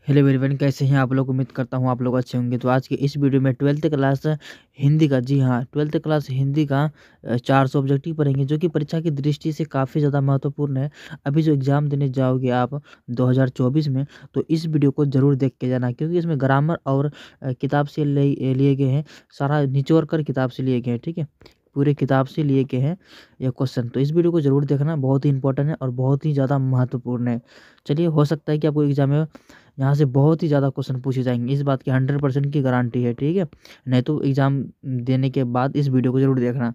Hello everyone, कैसे हैं आप लोग। उम्मीद करता हूं आप लोग अच्छे होंगे। तो आज के इस वीडियो में 12th क्लास हिंदी का, जी हाँ 12th क्लास हिंदी का 400 ऑब्जेक्टिव पढ़ेंगे, जो कि परीक्षा की दृष्टि से काफ़ी ज़्यादा महत्वपूर्ण है। अभी जो एग्ज़ाम देने जाओगे आप 2024 में, तो इस वीडियो को ज़रूर देख के जाना, क्योंकि इसमें ग्रामर और किताब से लिए गए हैं, सारा निचोड़ कर किताब से लिए गए हैं। ठीक है, पूरे किताब से लिए गए हैं ये क्वेश्चन। तो इस वीडियो को ज़रूर देखना, बहुत ही इंपॉर्टेंट है और बहुत ही ज़्यादा महत्वपूर्ण है। चलिए, हो सकता है कि आपको एग्जाम में यहाँ से बहुत ही ज़्यादा क्वेश्चन पूछे जाएंगे, इस बात की 100% की गारंटी है। ठीक है, नहीं तो एग्ज़ाम देने के बाद इस वीडियो को ज़रूर देखना,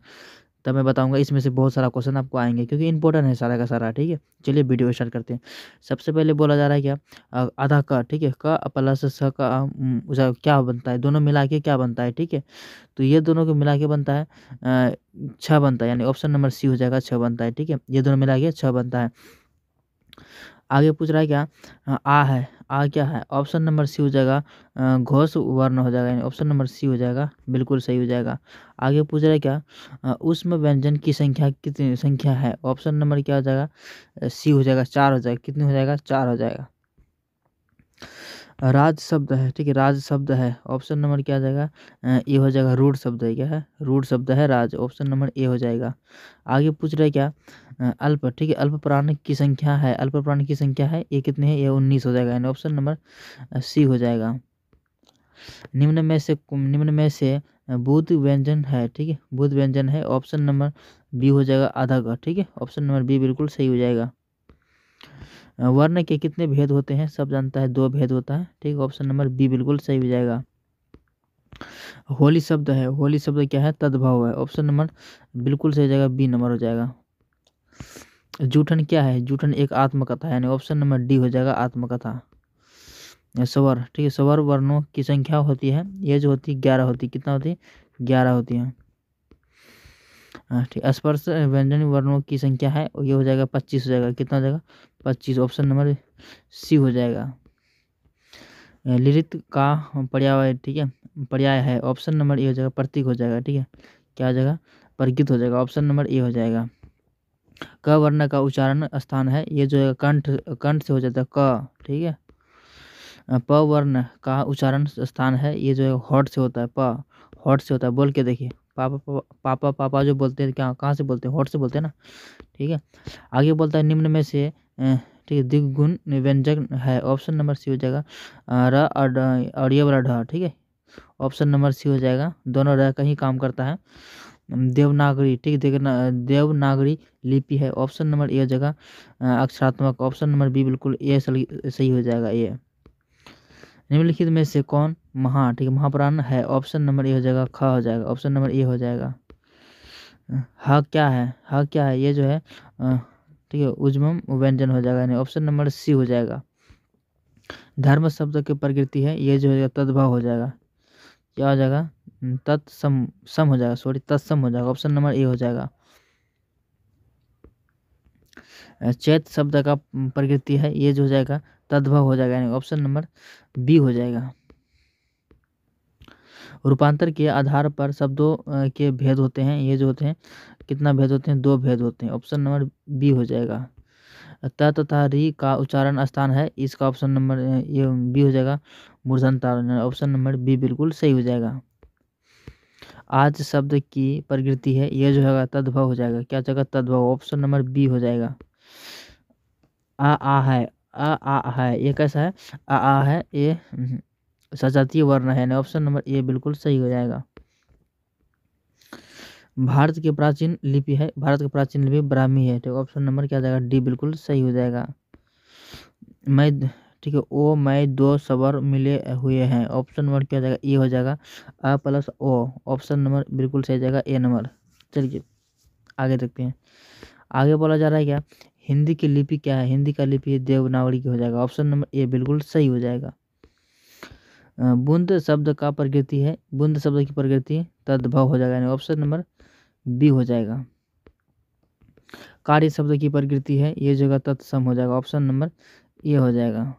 तब मैं बताऊंगा इसमें से बहुत सारा क्वेश्चन आपको आएंगे, क्योंकि इंपॉर्टेंट है सारा का सारा। ठीक है, चलिए वीडियो स्टार्ट करते हैं। सबसे पहले बोला जा रहा है क्या, आधा का, ठीक है, का प्लस स का क्या बनता है, दोनों मिला के क्या बनता है। ठीक है, तो ये दोनों को मिला के बनता है 6 बनता है, यानी ऑप्शन नंबर सी हो जाएगा, 6 बनता है। ठीक है, ये दोनों मिला के 6 बनता है। आगे पूछ रहा है क्या, आ है, आ क्या है, ऑप्शन नंबर सी हो जाएगा, घोष वर्ण हो जाएगा, यानी ऑप्शन नंबर सी हो जाएगा, बिल्कुल सही हो जाएगा। आगे पूछ रहा है क्या, उसमें व्यंजन की संख्या कितनी संख्या है, ऑप्शन नंबर क्या हो जाएगा, सी हो जाएगा, 4 हो जाएगा। कितनी हो जाएगा, 4 हो जाएगा। राज शब्द है, ठीक है, राज शब्द है, ऑप्शन नंबर क्या आ जाएगा, ए हो जाएगा। रूढ़ शब्द है, क्या है, रूढ़ शब्द है राज, ऑप्शन नंबर ए हो जाएगा। आगे पूछ रहे क्या, अल्प, ठीक है, अल्प प्राण की संख्या है, अल्प प्राण की संख्या है, ये कितने है, ये 19 हो जाएगा, यानी ऑप्शन नंबर सी हो जाएगा। निम्न में से बुध व्यंजन है, ठीक है, बुध व्यंजन है, ऑप्शन नंबर बी हो जाएगा, आधा का। ठीक है, ऑप्शन नंबर बी बिल्कुल सही हो जाएगा। वर्ण के कितने भेद होते हैं, सब जानता है, 2 भेद होता है। ठीक है, ऑप्शन नंबर बी बिल्कुल सही हो जाएगा। होली शब्द है, होली शब्द क्या है, तद्भव है, ऑप्शन नंबर बिल्कुल सही हो जाएगा, बी नंबर हो जाएगा। जूठन क्या है, जूठन एक आत्मकथा है, यानी ऑप्शन नंबर डी हो जाएगा, आत्मकथा। स्वर, ठीक है, स्वर वर्णों की संख्या होती है, ये जो होती है 11 होती है, कितना होती है, 11 होती है। ठीक, स्पर्श व्यंजन वर्णों की संख्या है, ये हो जाएगा 25 हो जाएगा, कितना हो जाएगा, 25, ऑप्शन नंबर सी हो जाएगा। लिरित का पर्याय, ठीक है, पर्याय है, ऑप्शन नंबर ए हो जाएगा, प्रतीक हो जाएगा। ठीक है, क्या हो जाएगा, प्रकृत हो जाएगा, ऑप्शन नंबर ए हो जाएगा। क वर्ण का उच्चारण स्थान है, ये जो है कंठ, कंठ से हो जाता है क। ठीक है, प वर्ण का उच्चारण स्थान है, ये जो है होठ से होता है, प होठ से होता है। बोल के देखिए, पापा पापा पापा पापा जो बोलते हैं, क्या कहाँ से बोलते हैं, होठ से बोलते हैं ना। ठीक है, आगे बोलता है निम्न में से ठीक है द्विगुण व्यंजन है, ऑप्शन नंबर सी हो जाएगा, र और ये वाला ढ। ठीक है, ऑप्शन नंबर सी हो जाएगा, दोनों र का ही काम करता है। देवनागरी, ठीक है, देवनागरी लिपि है, ऑप्शन नंबर ए हो जाएगा, अक्षरात्मक, ऑप्शन नंबर बी बिल्कुल ए सही हो जाएगा। ये निम्नलिखित में से कौन ठीक है, महाप्राण है, ऑप्शन नंबर ए हो जाएगा, ख हो जाएगा, ऑप्शन नंबर ए हो जाएगा। ह क्या है, ह क्या है, ये जो है ठीक है उज्मम व्यंजन हो जाएगा, यानी ऑप्शन नंबर सी हो जाएगा। धर्म शब्द की प्रकृति है, ये जो है तद्भव हो जाएगा, क्या हो जाएगा, तत्सम सम हो जाएगा, सॉरी तत्सम हो जाएगा, ऑप्शन नंबर ए हो जाएगा। चैत शब्द का प्रकृति है, ये जो हो जाएगा तद्भव हो जाएगा, यानी ऑप्शन नंबर बी हो जाएगा। रूपांतर के आधार पर शब्दों के भेद होते हैं, ये जो होते हैं कितना भेद होते हैं, 2 भेद होते हैं, ऑप्शन नंबर बी हो जाएगा। त तथा री का उच्चारण स्थान है, इसका ऑप्शन नंबर ये बी हो जाएगा, मूर्धन्य, ऑप्शन नंबर बी बिल्कुल सही हो जाएगा। आज शब्द की प्रकृति है, ये जो है तद्भव हो जाएगा, क्या जगह तद्भव, ऑप्शन नंबर बी हो जाएगा। आ है, आ है, ये कैसा है, आ है, ये सजातीय वर्ण है, ऑप्शन नंबर ए बिल्कुल सही हो जाएगा। भारत की प्राचीन लिपि है, भारत की प्राचीन लिपि ब्राह्मी है, तो ऑप्शन नंबर क्या जाएगा, डी बिल्कुल सही हो जाएगा। मैं, ठीक है, ओ मैं 2 स्वर मिले हुए हैं, ऑप्शन नंबर क्या जाएगा, ए हो जाएगा, अ प्लस ओ, ऑप्शन नंबर बिल्कुल सही जाएगा, ए नंबर। चलिए आगे देखते हैं। आगे बोला जा रहा है क्या, हिंदी की लिपि क्या है, हिंदी का लिपि देवनागरी की हो जाएगा, ऑप्शन नंबर ए बिल्कुल सही हो जाएगा। बुंद शब्द का प्रकृति है, बुंद शब्द की प्रकृति तद्भव हो जाएगा, यानी ऑप्शन नंबर बी हो जाएगा। कार्य शब्द की प्रकृति है, ये जगह तत्सम हो जाएगा, ऑप्शन नंबर ए हो जाएगा।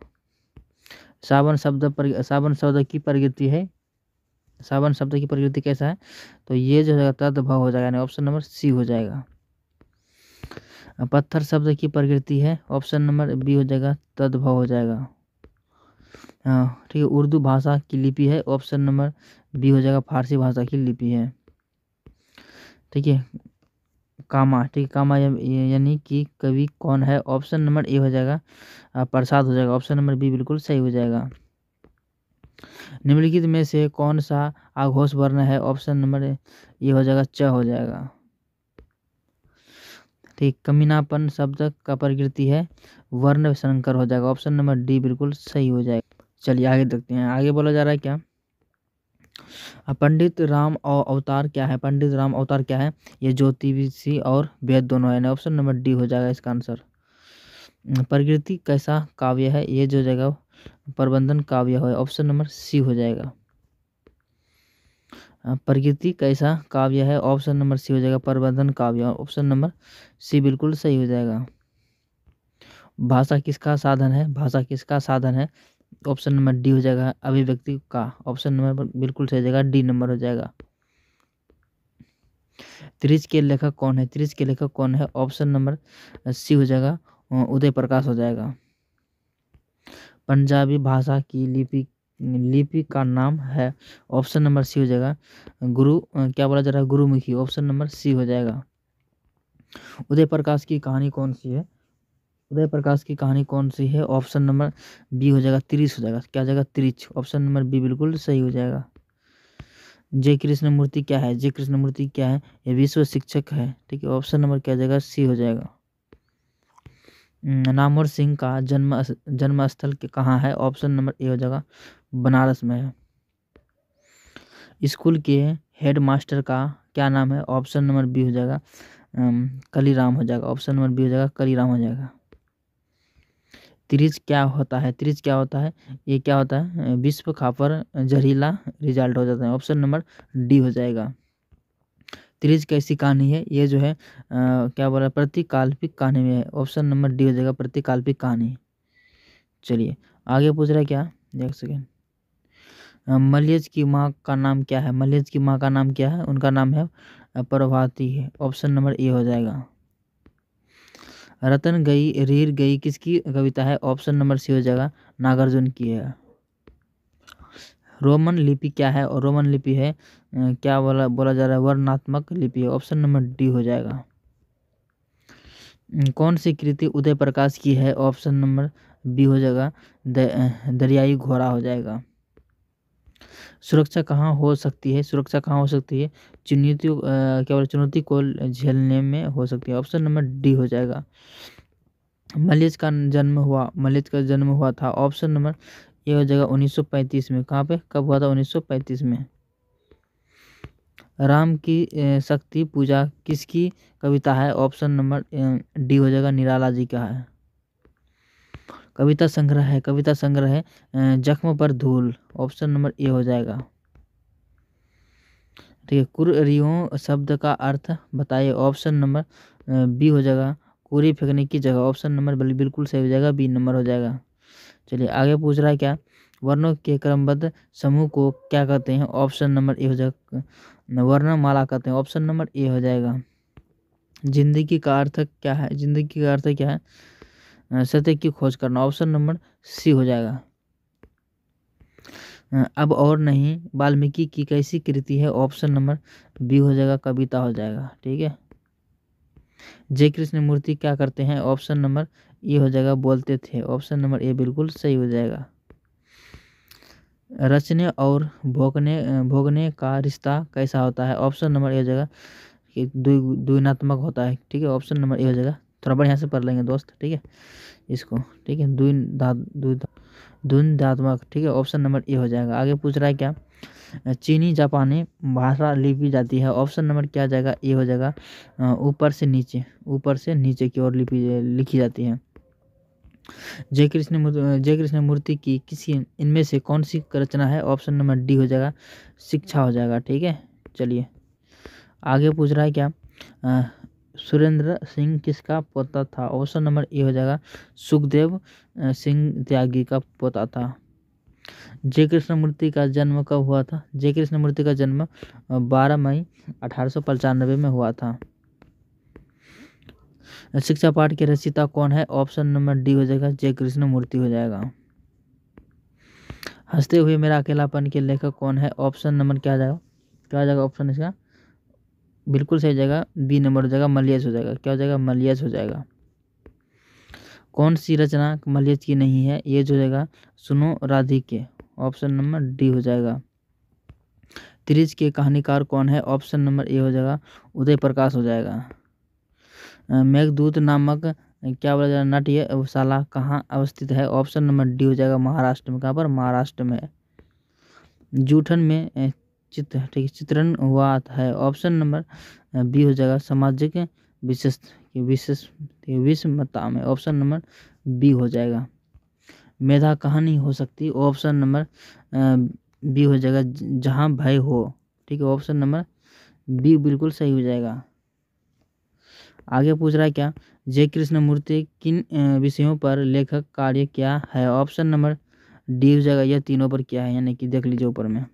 सावन शब्द की प्रकृति है, सावन शब्द की प्रकृति कैसा है, तो ये जो है तद्भव हो जाएगा, यानी ऑप्शन नंबर सी हो जाएगा। पत्थर शब्द की प्रकृति है, ऑप्शन नंबर बी हो जाएगा, तद्भव हो जाएगा। ठीक है, उर्दू भाषा की लिपि है, ऑप्शन नंबर बी हो जाएगा, फारसी भाषा की लिपि है। ठीक है, कामा, ठीक है, कामा यानी कि कवि कौन है, ऑप्शन नंबर ए हो जाएगा, प्रसाद हो जाएगा, ऑप्शन नंबर बी बिल्कुल सही हो जाएगा। निम्नलिखित में से कौन सा आघोष वर्ण है, ऑप्शन नंबर ए हो जाएगा, च हो जाएगा। ठीक, कमीनापन शब्द का प्रकृति है, वर्ण संकर हो जाएगा, ऑप्शन नंबर डी बिल्कुल सही हो जाएगा। चलिए आगे देखते हैं, आगे बोला जा रहा है क्या, पंडित राम अवतार क्या है, पंडित राम अवतार क्या है, ये ज्योतिषी और वेद दोनों है, ऑप्शन नंबर डी हो जाएगा इसका आंसर। प्रकृति कैसा काव्य है, ये जो जाएगा प्रबंधन काव्य है, ऑप्शन नंबर सी हो जाएगा। प्रकृति कैसा काव्य है, ऑप्शन नंबर सी हो जाएगा, प्रबंधन काव्य, ऑप्शन नंबर सी बिल्कुल सही हो जाएगा। भाषा किसका साधन है, भाषा किसका साधन है, ऑप्शन नंबर डी हो जाएगा, अभिव्यक्ति का, ऑप्शन नंबर बिल्कुल सही हो जाएगा, डी नंबर हो जाएगा। त्रिज के लेखक कौन है, त्रिज के लेखक कौन है, ऑप्शन नंबर सी हो जाएगा, उदय प्रकाश हो जाएगा। पंजाबी भाषा की लिपि का नाम है, ऑप्शन नंबर सी हो जाएगा, गुरु क्या बोला जा रहा है, गुरुमुखी, ऑप्शन नंबर सी हो जाएगा। उदय प्रकाश की कहानी कौन सी है, उदय प्रकाश की कहानी कौन सी है, ऑप्शन नंबर बी हो जाएगा, त्रिश हो जाएगा, क्या हो जाएगा, त्रिच, ऑप्शन नंबर बी बिल्कुल सही हो जाएगा। जय कृष्णमूर्ति क्या है, जय कृष्णमूर्ति क्या है, ये विश्व शिक्षक है, ठीक है, ऑप्शन नंबर क्या हो जाएगा, सी हो जाएगा। नामवर सिंह का जन्म स्थल कहाँ है, ऑप्शन नंबर ए हो जाएगा, बनारस में है। स्कूल के हेड मास्टर का क्या नाम है, ऑप्शन नंबर बी हो जाएगा, कलीराम हो जाएगा, ऑप्शन नंबर बी हो जाएगा, कलीराम हो जाएगा। त्रिज क्या होता है, त्रिज क्या होता है, ये क्या होता है, विश्व खापर जहरीला रिजल्ट हो जाता है, ऑप्शन नंबर डी हो जाएगा। त्रिज कैसी कहानी है, ये जो है क्या बोला, प्रतिकाल्पिक कहानी में है, ऑप्शन नंबर डी हो जाएगा, प्रतिकाल्पिक कहानी। चलिए आगे पूछ रहा है क्या, एक सेकेंड, मलयज की माँ का नाम क्या है, मलयज की माँ का नाम क्या है, उनका नाम है प्रभाती है, ऑप्शन नंबर ए हो जाएगा। रतन गई रीर गई किसकी कविता है, ऑप्शन नंबर सी हो जाएगा, नागार्जुन की है। रोमन लिपि क्या है, और रोमन लिपि है क्या बोला जा रहा है, वर्णात्मक लिपि है, ऑप्शन नंबर डी हो जाएगा। कौन सी कृति उदय प्रकाश की है, ऑप्शन नंबर बी हो जाएगा, दरियाई घोड़ा हो जाएगा। सुरक्षा कहाँ हो सकती है, सुरक्षा कहाँ हो सकती है, चुनौतियों क्या बोले, चुनौती को झेलने में हो सकती है, ऑप्शन नंबर डी हो जाएगा। मलेज का जन्म हुआ, मलेज का जन्म हुआ था, ऑप्शन नंबर ए हो जाएगा, 1935 में, कहाँ पे कब हुआ था, 1935 में। राम की शक्ति पूजा किसकी कविता है, ऑप्शन नंबर डी हो जाएगा, निराला जी का है। कविता संग्रह है, कविता संग्रह है जख्म पर धूल, ऑप्शन नंबर ए हो जाएगा। ठीक है, कुरियों शब्द का अर्थ बताइए, ऑप्शन नंबर बी हो जाएगा, कुरी फेंकने की जगह, ऑप्शन नंबर बिल्कुल सही हो जाएगा, बी नंबर हो जाएगा। चलिए आगे पूछ रहा है क्या, वर्णों के क्रमबद्ध समूह को क्या कहते हैं, ऑप्शन नंबर ए हो जाएगा, वर्णमाला कहते हैं, ऑप्शन नंबर ए हो जाएगा। जिंदगी का अर्थ क्या है, जिंदगी का अर्थ क्या है, सत्य की खोज करना, ऑप्शन नंबर सी हो जाएगा। अब और नहीं वाल्मीकि की कैसी कृति है, ऑप्शन नंबर बी हो जाएगा, कविता हो जाएगा। ठीक है, जय कृष्ण मूर्ति क्या करते हैं, ऑप्शन नंबर ए हो जाएगा, बोलते थे, ऑप्शन नंबर ए बिल्कुल सही हो जाएगा। रचने और भोगने का रिश्ता कैसा होता है, ऑप्शन नंबर ए हो जाएगा, कि द्विनात्मक होता है। ठीक है, ऑप्शन नंबर ए हो जाएगा, थोड़ा बढ़िया से पढ़ लेंगे दोस्त, ठीक है इसको, ठीक है, द्वंद्वात्मक, ठीक है, ऑप्शन नंबर ए हो जाएगा। आगे पूछ रहा है क्या, चीनी जापानी भाषा लिपि जाती है, ऑप्शन नंबर क्या आ जाएगा, ए हो जाएगा, ऊपर से नीचे की ओर लिखी जाती है। जय कृष्ण मूर्ति की किसी इनमें से कौन सी रचना है, ऑप्शन नंबर डी हो जाएगा, शिक्षा हो जाएगा। ठीक है, चलिए आगे पूछ रहा है क्या, सुरेंद्र सिंह किसका पोता था, ऑप्शन नंबर ए हो जाएगा, सुखदेव सिंह त्यागी का पोता था। जय कृष्णमूर्ति का जन्म कब हुआ था, जय कृष्णमूर्ति का जन्म 12 मई 1895 में हुआ था। शिक्षा पाठ के रचयिता कौन है, ऑप्शन नंबर डी हो जाएगा, जय कृष्णमूर्ति हो जाएगा। हंसते हुए मेरा अकेलापन के लेखक कौन है? ऑप्शन नंबर क्या आ जाएगा ऑप्शन इसका? बिल्कुल सही जाएगा, बी नंबर हो जाएगा, मलयज हो जाएगा। क्या हो जाएगा? मलयज हो जाएगा। कौन सी रचना मलयज की नहीं है? ये जो जाएगा सुनो राधिके, ऑप्शन नंबर डी हो जाएगा। त्रिज के कहानीकार कौन है? ऑप्शन नंबर ए हो जाएगा, उदय प्रकाश हो जाएगा। मेघदूत नामक क्या बोला जाएगा नाट्यशाला कहाँ अवस्थित है? ऑप्शन नंबर डी हो जाएगा, महाराष्ट्र में। कहाँ पर? महाराष्ट्र में। जूठन में चित्रण हुआ है? ऑप्शन नंबर बी हो जाएगा, सामाजिक विषमता में। ऑप्शन नंबर बी हो जाएगा। मेधा कहानी हो सकती? ऑप्शन नंबर बी हो जाएगा, जहाँ भय हो। ठीक है, ऑप्शन नंबर बी बिल्कुल सही हो जाएगा। आगे पूछ रहा है क्या? जय कृष्ण मूर्ति किन विषयों पर लेखक कार्य क्या है? ऑप्शन नंबर डी हो जाएगा, यह तीनों पर क्या है, यानी कि देख लीजिए ऊपर में।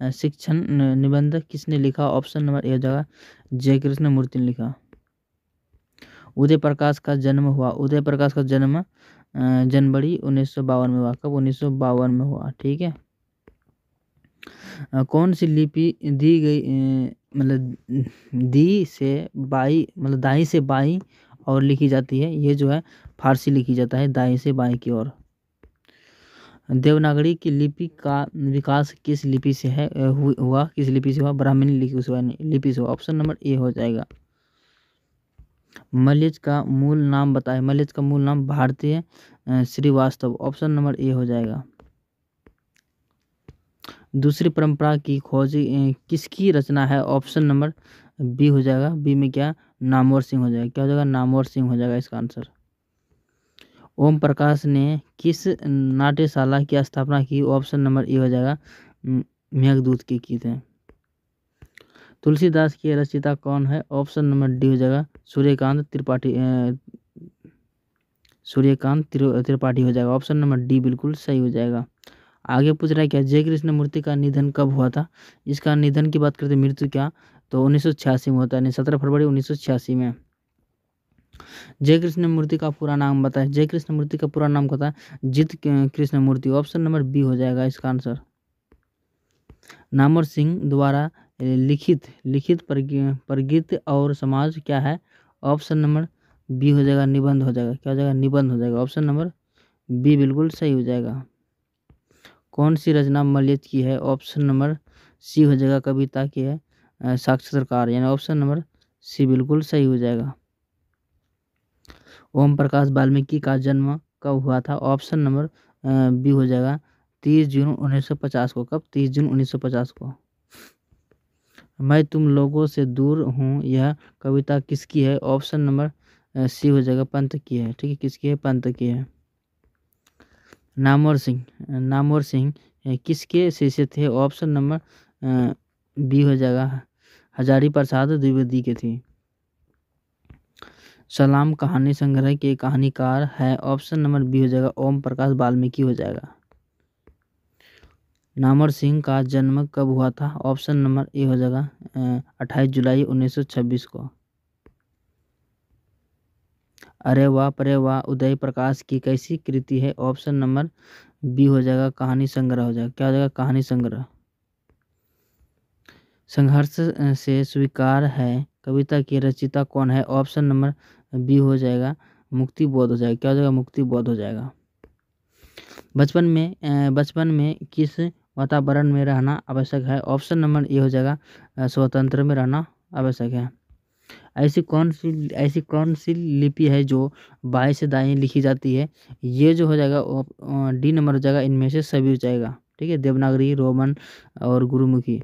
शिक्षण निबंध किसने लिखा? ऑप्शन नंबर ए हो जाएगा, जय कृष्ण मूर्ति ने लिखा। उदय प्रकाश का जन्म हुआ? उदय प्रकाश का जन्म जनवरी 1952 में हुआ। कब? 1952 में हुआ। ठीक है। कौन सी लिपि दी गई मतलब दी से बाई मतलब दाई से बाई और लिखी जाती है? ये जो है फारसी लिखी जाता है दाई से बाई की ओर। देवनागरी की लिपि का विकास किस लिपि से है हुआ? किस लिपि से हुआ? ब्राह्मणी लिपि से हुआ। ऑप्शन नंबर ए हो जाएगा। मलयज का मूल नाम बताएं। मलयज का मूल नाम भारतीय श्रीवास्तव। ऑप्शन नंबर ए हो जाएगा। दूसरी परंपरा की खोज किसकी रचना है? ऑप्शन नंबर बी हो जाएगा। बी में क्या? नामवर सिंह हो जाएगा। क्या हो जाएगा? नामवर सिंह हो जाएगा इसका आंसर। ओम प्रकाश ने किस नाट्यशाला की स्थापना की? ऑप्शन नंबर ए हो जाएगा, मेघदूत की थे। तुलसीदास के रचयिता कौन है? ऑप्शन नंबर डी हो जाएगा, सूर्यकांत त्रिपाठी हो जाएगा। ऑप्शन नंबर डी बिल्कुल सही हो जाएगा। आगे पूछ रहा है क्या? जय कृष्ण मूर्ति का निधन कब हुआ था? इसका निधन की बात करते मृत्यु क्या, तो 1986 में होता है, 17 फरवरी 1986 में। जय कृष्ण मूर्ति का पूरा नाम बताएं। जय कृष्ण मूर्ति का पूरा नाम होता है जित कृष्ण मूर्ति। ऑप्शन नंबर बी हो जाएगा इसका आंसर। नामवर सिंह द्वारा लिखित परगीत और समाज क्या है? ऑप्शन नंबर बी हो जाएगा, निबंध हो जाएगा। क्या हो जाएगा? निबंध हो जाएगा। ऑप्शन नंबर बी बिल्कुल सही हो जाएगा। कौन सी रचना मलयज की है? ऑप्शन नंबर सी हो जाएगा, कविता की है साक्षात्कार, यानी ऑप्शन नंबर सी बिल्कुल सही हो जाएगा। ओम प्रकाश वाल्मीकि का जन्म कब हुआ था? ऑप्शन नंबर बी हो जाएगा, 30 जून 1950 को। कब? 30 जून 1950 को। मैं तुम लोगों से दूर हूँ, यह कविता किसकी है? ऑप्शन नंबर सी हो जाएगा, पंत की है। ठीक है, किसकी है? पंत की है। नामवर सिंह किसके शिष्य थे? ऑप्शन नंबर बी हो जाएगा, हजारी प्रसाद द्विवेदी के थे। सलाम कहानी संग्रह के कहानीकार है? ऑप्शन नंबर बी हो जाएगा, ओम प्रकाश वाल्मीकि हो जाएगा। नामवर सिंह का जन्म कब हुआ था? ऑप्शन नंबर ए हो जाएगा, 28 जुलाई 1926 को। अरे वाह परे वाह उदय प्रकाश की कैसी कृति है? ऑप्शन नंबर बी हो जाएगा, कहानी संग्रह हो जाएगा। क्या हो जाएगा? कहानी संग्रह। संघर्ष से स्वीकार है कविता की रचयिता कौन है? ऑप्शन नंबर बी हो जाएगा, मुक्ति बोध हो जाएगा। क्या हो जाएगा? मुक्ति बोध हो जाएगा। बचपन में किस वातावरण में रहना आवश्यक है? ऑप्शन नंबर ए हो जाएगा, स्वतंत्र में रहना आवश्यक है। ऐसी कौन सी लिपि है जो बाएं से दाएं लिखी जाती है? ये जो हो जाएगा डी नंबर हो जाएगा, इनमें से सभी हो जाएगा। ठीक है, देवनागरी, रोमन और गुरुमुखी।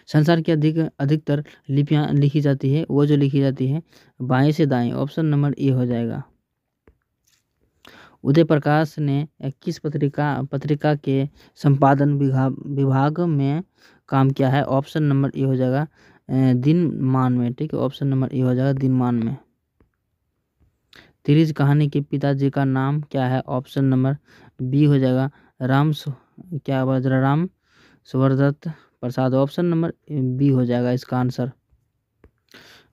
संसार की अधिकतर लिपियां लिखी जाती है, वो जो लिखी जाती है बाएं से दाएं। ऑप्शन नंबर ए हो जाएगा। उदय प्रकाश ने किस पत्रिका के संपादन विभाग में काम किया है? ऑप्शन नंबर ए हो जाएगा, दिनमान में। ठीक है, ऑप्शन नंबर ए हो जाएगा, दिनमान में। तिरिज कहानी के पिताजी का नाम क्या है? ऑप्शन नंबर बी हो जाएगा, राम स्वरदत्त प्रसाद। ऑप्शन नंबर बी हो जाएगा इसका आंसर।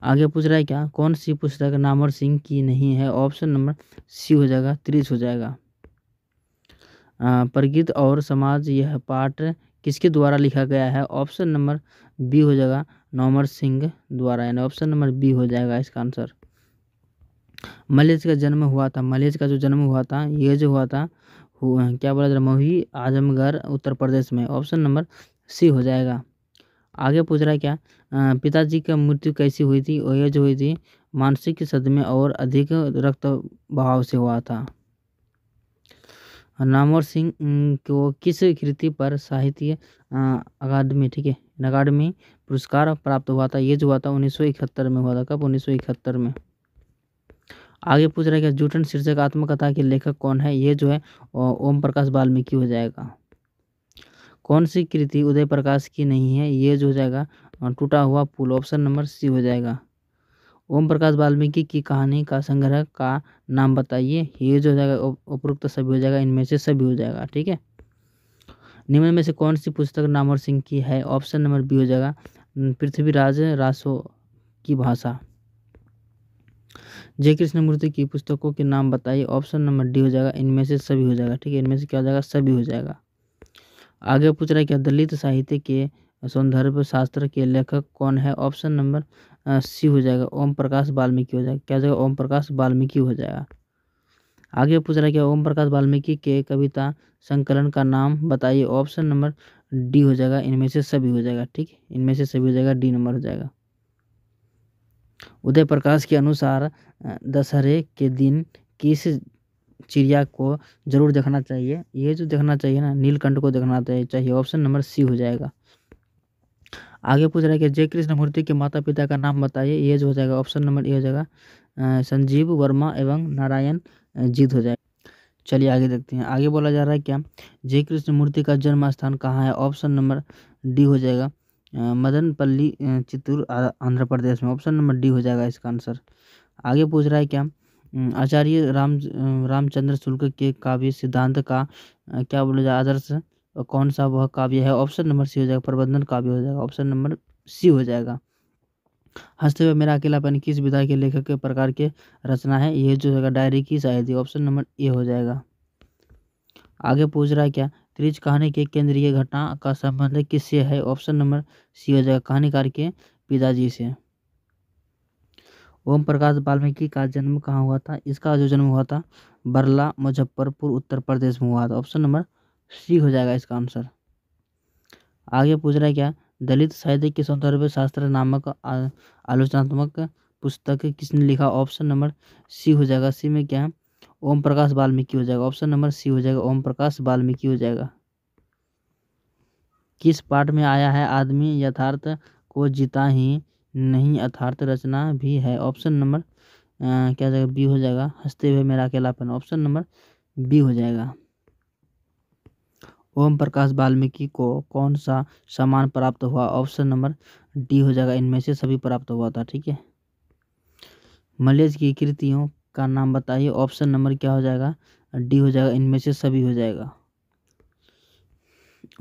आगे पूछ रहा है क्या, कौन सी पुस्तक नामवर सिंह की नहीं है? ऑप्शन नंबर सी हो जाएगा, 30 हो जाएगा। प्रगीत और समाज यह पाठ किसके द्वारा लिखा गया है? ऑप्शन नंबर बी हो जाएगा, नामवर सिंह द्वारा, यानी ऑप्शन नंबर बी हो जाएगा इसका आंसर। मलेज का जन्म हुआ था, मलेज का जो जन्म हुआ था ये जो हुआ था क्या बोला जाए, महुई आजमगढ़ उत्तर प्रदेश में, ऑप्शन नंबर सी हो जाएगा। आगे पूछ रहा है क्या, पिताजी का मृत्यु कैसी हुई थी? और ये जो हुई थी मानसिक सदमे और अधिक रक्त बहाव से हुआ था। नामवर सिंह को किस कृति पर साहित्य अकादमी, ठीक है, अकादमी पुरस्कार प्राप्त हुआ था? ये जो हुआ था 1971 में हुआ था। कब? 1971 में। आगे पूछ रहा है कि जूठन शीर्षक आत्मकथा के लेखक कौन है? ये जो है ओम प्रकाश वाल्मीकि हो जाएगा। कौन सी कृति उदय प्रकाश की नहीं है? ये जो हो जाएगा टूटा हुआ पुल, ऑप्शन नंबर सी हो जाएगा। ओम प्रकाश वाल्मीकि की कहानी का संग्रह का नाम बताइए? ये जो हो जाएगा उपरोक्त सभी हो जाएगा, इनमें से सभी हो जाएगा, ठीक है। निम्न में से कौन सी पुस्तक नामवर सिंह की है? ऑप्शन नंबर बी हो जाएगा, पृथ्वीराज रासो की भाषा। जय कृष्णमूर्ति की पुस्तकों के नाम बताइए? ऑप्शन नंबर डी हो जाएगा, इनमें से सभी हो जाएगा, ठीक है, इनमें से क्या हो जाएगा, सभी हो जाएगा। आगे पूछ रहा है क्या, दलित साहित्य के सौंदर्य शास्त्र के लेखक कौन है? ऑप्शन नंबर सी हो जाएगा, ओम प्रकाश वाल्मीकि हो जाएगा। क्या हो जाएगा? ओम प्रकाश वाल्मीकि हो जाएगा। आगे पूछ रहा है क्या, ओम प्रकाश वाल्मीकि के कविता संकलन का नाम बताइए? ऑप्शन नंबर डी हो जाएगा, इनमें से सभी हो जाएगा, ठीक है, इनमें से सभी हो जाएगा, डी नंबर हो जाएगा। उदय प्रकाश के अनुसार दशहरे के दिन किस चिड़िया को जरूर देखना चाहिए? ये जो देखना चाहिए ना, नीलकंठ को देखना चाहिए, ऑप्शन नंबर सी हो जाएगा। आगे पूछ रहा है कि जय कृष्णमूर्ति के माता पिता का नाम बताइए? ये जो हो जाएगा ऑप्शन नंबर ए हो जाएगा, संजीव वर्मा एवं नारायण जीत हो जाएगा। चलिए आगे देखते हैं। आगे बोला जा रहा है क्या, जय कृष्णमूर्ति का जन्म स्थान कहाँ है? ऑप्शन नंबर डी हो जाएगा, मदनपल्ली चित्तूर आंध्र प्रदेश में, ऑप्शन नंबर डी हो जाएगा इसका आंसर। आगे पूछ रहा है क्या, आचार्य रामचंद्र शुक्ल के काव्य सिद्धांत का क्या बोला जाए आदर्श कौन सा वह काव्य है? ऑप्शन नंबर सी हो जाएगा, प्रबंधन काव्य हो जाएगा, ऑप्शन नंबर सी हो जाएगा। हंसते हुए मेरा अकेलापन किस विधा के लेखक के प्रकार के रचना है? ये जो है डायरी की शायद, ऑप्शन नंबर ए हो जाएगा। आगे पूछ रहा है क्या, त्रिज कहानी के केंद्रीय घटना का संबंध किससे है? ऑप्शन नंबर सी हो जाएगा, कहानीकार के पिताजी से। ओम प्रकाश वाल्मीकि का जन्म कहाँ हुआ था? इसका जो जन्म हुआ था बरला मुजफ्फरपुर उत्तर प्रदेश में हुआ था, ऑप्शन नंबर सी हो जाएगा इसका आंसर। आगे पूछ रहा है क्या, दलित साहित्य के सौंदर्य शास्त्र नामक आलोचनात्मक पुस्तक किसने लिखा? ऑप्शन नंबर सी हो जाएगा, सी में क्या है, ओम प्रकाश वाल्मीकि हो जाएगा, ऑप्शन नंबर सी हो जाएगा, ओम प्रकाश वाल्मीकि हो जाएगा। किस पाठ में आया है, आदमी यथार्थ को जीता ही नहीं यथार्थ रचना भी है? ऑप्शन नंबर क्या जाएगा, बी हो जाएगा, हंसते हुए मेरा अकेलापन, ऑप्शन नंबर बी हो जाएगा। ओम प्रकाश वाल्मीकि को कौन सा सम्मान प्राप्त हुआ? ऑप्शन नंबर डी हो जाएगा, इनमें से सभी प्राप्त हुआ था, ठीक है। मलेज की कृतियों का नाम बताइए? ऑप्शन नंबर क्या हो जाएगा, डी हो जाएगा, इनमें से सभी हो जाएगा।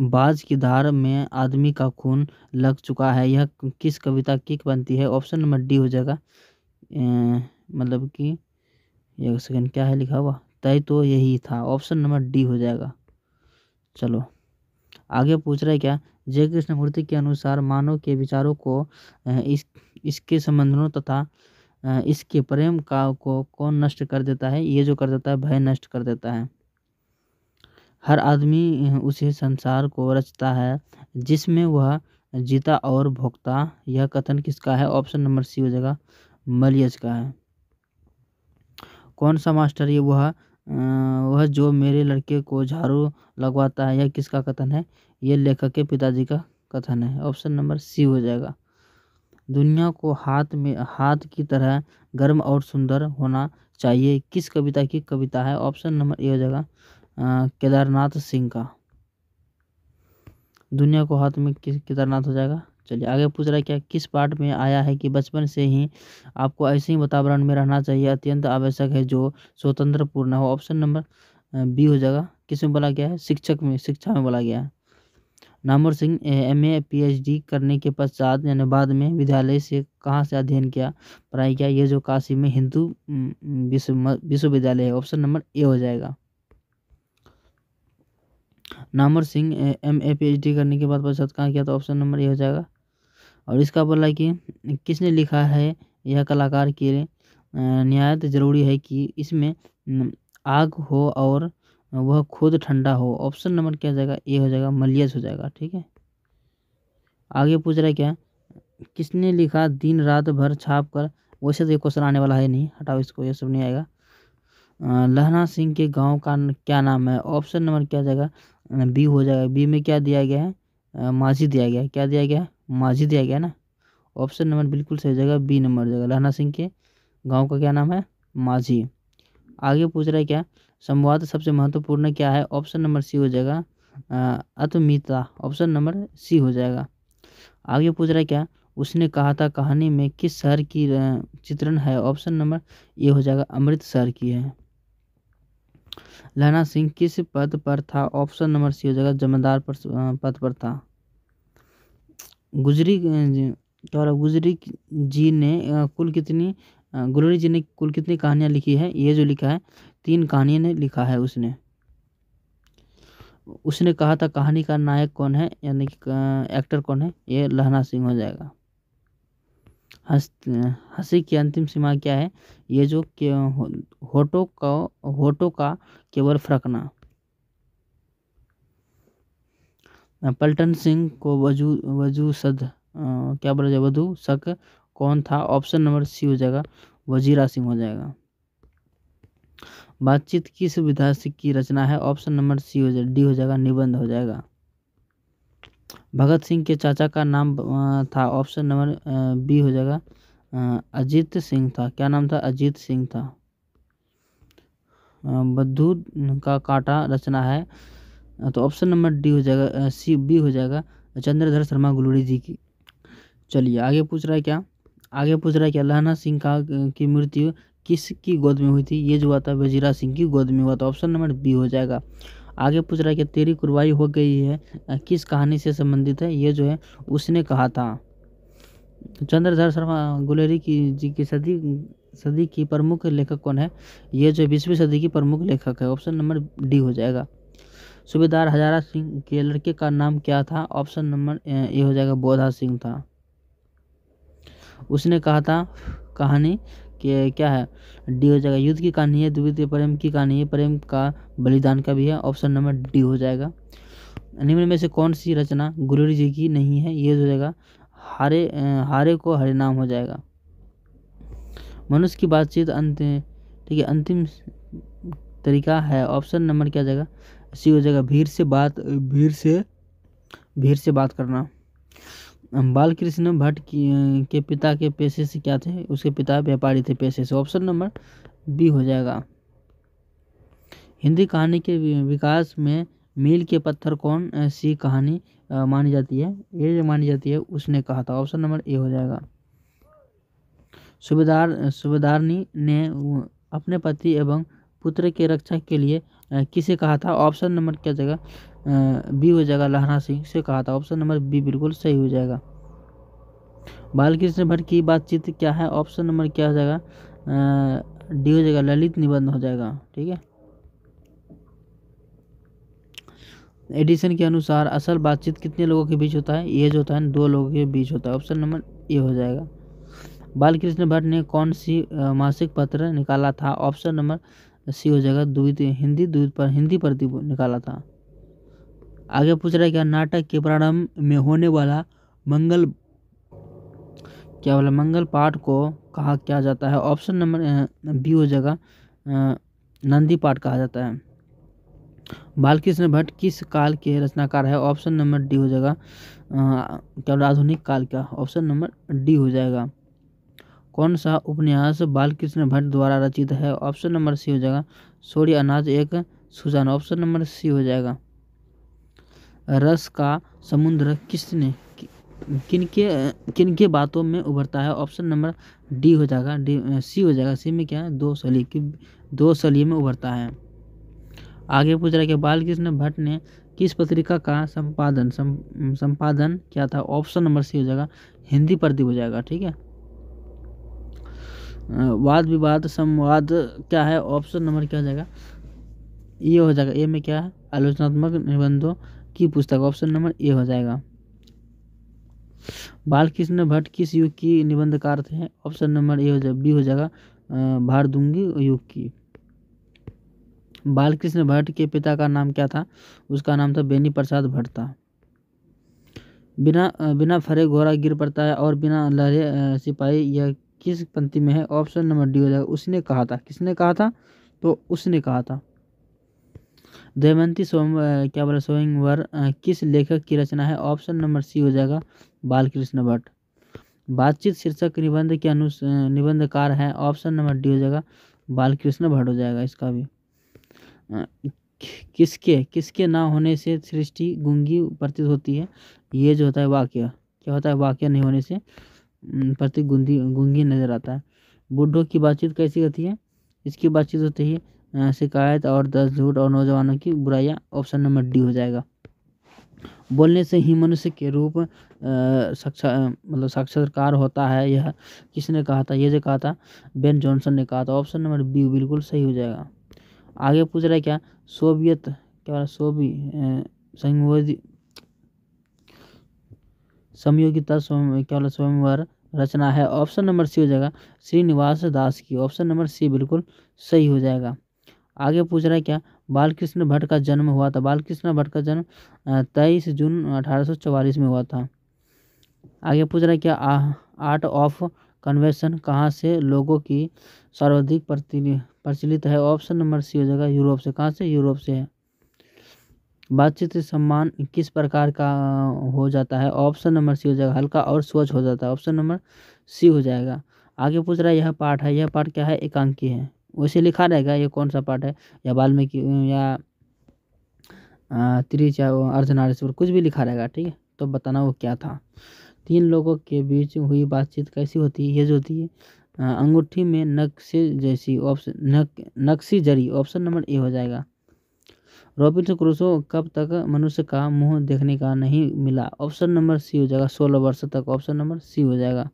बाज की धार में आदमी का खून लग चुका है, यह किस कविता की बनती है? ऑप्शन नंबर डी हो जाएगा, मतलब कि एक सेकंड क्या है लिखा हुआ, तय तो यही था, ऑप्शन नंबर डी हो जाएगा। चलो आगे पूछ रहा है क्या, जय कृष्णमूर्ति के अनुसार मानव के विचारों को इसके संबंधों तथा इसके प्रेम का को कौन नष्ट कर देता है? ये जो कर देता है भय नष्ट कर देता है। हर आदमी उसी संसार को रचता है जिसमें वह जीता और भोगता, यह कथन किसका है? ऑप्शन नंबर सी हो जाएगा, मलियज का है। कौन सा मास्टर ये वह जो मेरे लड़के को झाड़ू लगवाता है, यह किसका कथन है? ये लेखक के पिताजी का कथन है, ऑप्शन नंबर सी हो जाएगा। दुनिया को हाथ की तरह गर्म और सुंदर होना चाहिए, किस कविता की कविता है? ऑप्शन नंबर ए हो जाएगा, केदारनाथ सिंह का। दुनिया को हाथ में केदारनाथ हो जाएगा। चलिए आगे पूछ रहा है क्या, किस पाठ में आया है कि बचपन से ही आपको ऐसे ही वातावरण में रहना चाहिए, अत्यंत आवश्यक है जो स्वतंत्र पूर्ण हो? ऑप्शन नंबर बी हो जाएगा, किस में बोला गया है? शिक्षा में बोला गया है। नामवर सिंह MA PhD करने के पश्चात यानी बाद में विद्यालय से कहाँ से अध्ययन किया, पढ़ाई किया? ये जो काशी में हिंदू विश्वविद्यालय है। ऑप्शन नंबर ए हो जाएगा। नामवर सिंह MA PhD करने के बाद पश्चात कहाँ किया? तो ऑप्शन नंबर ए हो जाएगा। और इसका बोला कि किसने लिखा है यह कलाकार के लिए निहायत ज़रूरी है कि इसमें आग हो और वह खुद ठंडा हो। ऑप्शन नंबर क्या हो जाएगा? ए हो जाएगा, मलियस हो जाएगा। ठीक है, आगे पूछ रहा है क्या, किसने लिखा दिन रात भर छाप कर? वैसे तो ये क्वेश्चन आने वाला है नहीं, हटाओ इसको, ये सब नहीं आएगा। लहना सिंह के गांव का क्या नाम है? ऑप्शन नंबर क्या हो जाएगा? बी हो जाएगा। बी में क्या दिया गया है? माझी दिया गया है। क्या दिया गया है? माझी दिया गया ना। ऑप्शन नंबर बिल्कुल सही जगह, बी नंबर जगह। लहना सिंह के गांव का क्या नाम है? माझी। आगे पूछ रहा है क्या, संवाद सबसे महत्वपूर्ण क्या है? ऑप्शन नंबर सी हो जाएगा, अतमिता। ऑप्शन नंबर सी हो जाएगा। आगे पूछ रहा है क्या, उसने कहा था कहानी में किस शहर की चित्रण है? ऑप्शन नंबर ए हो जाएगा, अमृतसर की है। लहना सिंह किस पद पर था? ऑप्शन नंबर सी हो जाएगा, जमींदार पद पर था। गुजरी जी ने कुल कितनी गुलरी जी ने कुल कितनी कहानियाँ लिखी है? ये जो लिखा है 3 कहानियाँ ने लिखा है उसने। उसने कहा था कहानी का नायक कौन है, यानी कि एक्टर कौन है? ये लहना सिंह हो जाएगा। हंसी की अंतिम सीमा क्या है? ये जो होठों का केवल फरकना। पलटन सिंह को क्या बोला जाए, वधू शक कौन था? ऑप्शन नंबर सी हो जाएगा, वजीरा सिंह हो जाएगा। बातचीत किस विधा की रचना है? ऑप्शन नंबर सी हो जाएगा, डी हो जाएगा, निबंध हो जाएगा। भगत सिंह के चाचा का नाम था? ऑप्शन नंबर बी हो जाएगा, अजीत सिंह था। क्या नाम था? अजीत सिंह था। बद्दू का कांटा रचना है, तो ऑप्शन नंबर डी हो जाएगा, सी बी हो जाएगा, चंद्रधर शर्मा गुलरी जी की। चलिए आगे पूछ रहा है क्या, लहना सिंह की मृत्यु किसकी गोद में हुई थी? ये जो हुआ था वजीरा सिंह की गोद में हुआ था। ऑप्शन नंबर बी हो जाएगा। आगे पूछ रहा है कि तेरी कुर्बानी हो गई है किस कहानी से संबंधित है? ये जो है उसने कहा था। चंद्रधर शर्मा गुलेरी जी की सदी की प्रमुख लेखक कौन है? ये जो 20वीं सदी की प्रमुख लेखक है। ऑप्शन नंबर डी हो जाएगा। सूबेदार हजारा सिंह के लड़के का नाम क्या था? ऑप्शन नंबर ए हो जाएगा, बोधा सिंह था। उसने कहा था कहानी कि क्या है? डी हो जाएगा, युद्ध की कहानी है, द्वितीय प्रेम की कहानी है, प्रेम का बलिदान का भी है। ऑप्शन नंबर डी हो जाएगा। निम्न में से कौन सी रचना गुलरी जी की नहीं है? ये हो जाएगा, हारे को हरे नाम हो जाएगा। मनुष्य की बातचीत ठीक है, अंतिम तरीका है। ऑप्शन नंबर क्या जाएगा? सी हो जाएगा, भीड़ से बात करना। बालकृष्ण भट्ट के पिता के पेशे से क्या थे? उसके पिता व्यापारी थे पेशे से। ऑप्शन नंबर बी हो जाएगा। हिंदी कहानी के विकास में मील के पत्थर कौन सी कहानी मानी जाती है? ये जो मानी जाती है उसने कहा था। ऑप्शन नंबर ए हो जाएगा। सूबेदारनी ने अपने पति एवं पुत्र के रक्षा के लिए किसे कहा था? ऑप्शन नंबर क्या जाएगा? बी हो जाएगा, लहना सिंह से कहा था। ऑप्शन नंबर बी बिल्कुल सही हो जाएगा। बालकृष्ण भट्ट की बातचीत क्या है? ऑप्शन नंबर क्या हो जाएगा? डी हो जाएगा, ललित निबंध हो जाएगा। ठीक है, एडिसन के अनुसार असल बातचीत कितने लोगों के बीच होता है? ये जो होता है 2 लोगों के बीच होता है। ऑप्शन नंबर ए हो जाएगा। बालकृष्ण भट्ट ने कौन सी मासिक पत्र निकाला था? ऑप्शन नंबर सी हो जाएगा, हिंदी प्रति निकाला था। आगे पूछ रहा है क्या, नाटक के प्रारंभ में होने वाला मंगल पाठ को कहा क्या जाता है? ऑप्शन नंबर बी हो जाएगा, नंदी पाठ कहा जाता है। बालकृष्ण भट्ट किस काल के रचनाकार है? ऑप्शन नंबर डी हो जाएगा, आधुनिक काल का। ऑप्शन नंबर डी हो जाएगा। कौन सा उपन्यास बालकृष्ण भट्ट द्वारा रचित है? ऑप्शन नंबर सी हो जाएगा, सूर्य अनाज एक सुजान। ऑप्शन नंबर सी हो जाएगा। रस का समुद्र किनके बातों में उभरता है? ऑप्शन नंबर डी हो जाएगा, सी हो जाएगा। सी में क्या है? दो सली में उभरता है। आगे पूछ रहा है कि बालकृष्ण भट्ट ने किस पत्रिका का संपादन किया था? ऑप्शन नंबर सी हो जाएगा, हिंदी प्रदीप हो जाएगा। ठीक है, वाद विवाद संवाद क्या है, ऑप्शन नंबर क्या हो जाएगा, ये हो जाएगा। ए में क्या है, आलोचनात्मक निबंधों की पुस्तक, ऑप्शन नंबर ए हो जाएगा। बालकृष्ण भट्ट किस युग की निबंधकार थे, ऑप्शन नंबर ए हो जाएगा, बी हो जाएगा भारदुंगी युग की। बालकृष्ण भट्ट के पिता का नाम क्या था, उसका नाम था बेनी प्रसाद भट्ट था। बिना फरे घोड़ा गिर पड़ता है और बिना लहरे सिपाही, यह किस पंक्ति में है, ऑप्शन नंबर डी हो जाएगा, उसने कहा था। किसने कहा था, तो उसने कहा था। दमयंती क्या बोला स्वयंवर किस लेखक की रचना है, ऑप्शन नंबर सी हो जाएगा बालकृष्ण भट्ट। बातचीत शीर्षक निबंध के निबंधकार हैं, ऑप्शन नंबर डी हो जाएगा बालकृष्ण भट्ट हो जाएगा इसका भी। किसके ना होने से सृष्टि गूंगी प्रतीत होती है, ये जो होता है वाक्य, क्या होता है, वाक्य नहीं होने से प्रतीक गूंगी नजर आता है। बूढ़ों की बातचीत कैसी होती है, इसकी बातचीत होती है शिकायत और 10 झूठ और नौजवानों की बुराइयां, ऑप्शन नंबर डी हो जाएगा। बोलने से ही मनुष्य के रूप मतलब साक्षात्कार होता है, यह किसने कहा था, ये जो कहा था बेन जॉनसन ने कहा था, ऑप्शन नंबर बी बिल्कुल सही हो जाएगा। आगे पूछ रहा है क्या, सोवियत क्या समयोगिता क्या बोला स्वयंवर रचना है, ऑप्शन नंबर सी हो जाएगा श्रीनिवास दास की, ऑप्शन नंबर सी बिल्कुल सही हो जाएगा। आगे पूछ रहा है क्या, बालकृष्ण भट्ट का जन्म हुआ था, बालकृष्ण भट्ट का जन्म 23 जून 1844 में हुआ था। आगे पूछ रहा है क्या, आर्ट ऑफ कन्वेंशन कहाँ से लोगों की सर्वाधिक प्रचलित है, ऑप्शन नंबर सी हो जाएगा यूरोप से। कहाँ से, यूरोप से है। बातचीत सम्मान किस प्रकार का हो जाता है, ऑप्शन नंबर सी हो जाएगा हल्का और स्वच्छ हो जाता है, ऑप्शन नंबर सी हो जाएगा। आगे पूछ रहा है यह पाठ है, यह पाठ क्या है, एकांकी है, वैसे लिखा रहेगा ये कौन सा पाठ है, या वाल्मीकि या त्रिच या अर्धनारीश्वर, कुछ भी लिखा रहेगा, ठीक है, तो बताना वो क्या था। 3 लोगों के बीच हुई बातचीत कैसी होती है, ये जो होती है अंगूठी में नक्शे जैसी, ऑप्शन नक्शी जरी, ऑप्शन नंबर ए हो जाएगा। रॉबिन्सन क्रूसो कब तक मनुष्य का मुंह देखने का नहीं मिला, ऑप्शन नंबर सी हो जाएगा 16 वर्ष तक, ऑप्शन नंबर सी हो जाएगा।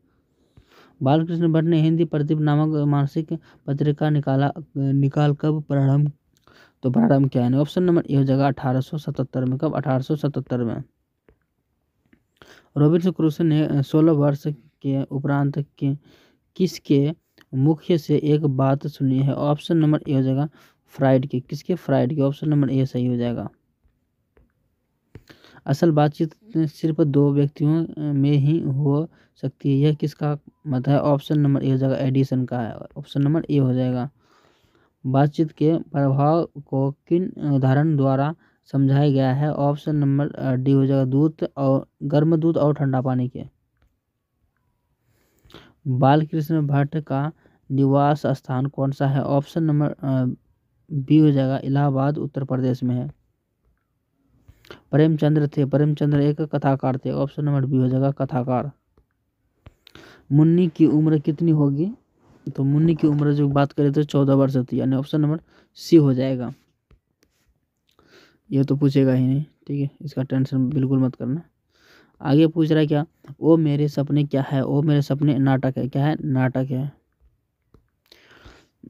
बालकृष्ण भट्ट ने हिंदी प्रदीप नामक मासिक पत्रिका निकाल कब प्रारंभ, तो प्रारंभ क्या है, ऑप्शन नंबर ए हो जाएगा 1877 में। कब, 1877 में। रॉबिन्सन क्रूसो ने 16 वर्ष के उपरांत किसके मुख्य से एक बात सुनी है, ऑप्शन नंबर ए हो जाएगा फ्राइड के, किसके, फ्राइड के, ऑप्शन नंबर ए सही हो जाएगा। असल बातचीत सिर्फ 2 व्यक्तियों में ही हो सकती है, यह किसका मत है, ऑप्शन नंबर ए हो जाएगा एडिसन का है, ऑप्शन नंबर ए हो जाएगा। बातचीत के प्रभाव को किन उदाहरण द्वारा समझाया गया है, ऑप्शन नंबर डी हो जाएगा दूध और गर्म दूध और ठंडा पानी के। बालकृष्ण भट्ट का निवास स्थान कौन सा है, ऑप्शन नंबर बी हो जाएगा इलाहाबाद उत्तर प्रदेश में है। प्रेमचंद्र एक कथाकार थे, ऑप्शन नंबर बी हो जाएगा कथाकार। मुन्नी की उम्र कितनी होगी, तो मुन्नी की उम्र जो बात करें तो 14 वर्ष होती है, यानी ऑप्शन नंबर सी हो जाएगा। ये तो पूछेगा ही नहीं, ठीक है, इसका टेंशन बिल्कुल मत करना। आगे पूछ रहा है क्या, ओ मेरे सपने क्या है, ओ मेरे सपने नाटक है, क्या है, नाटक है।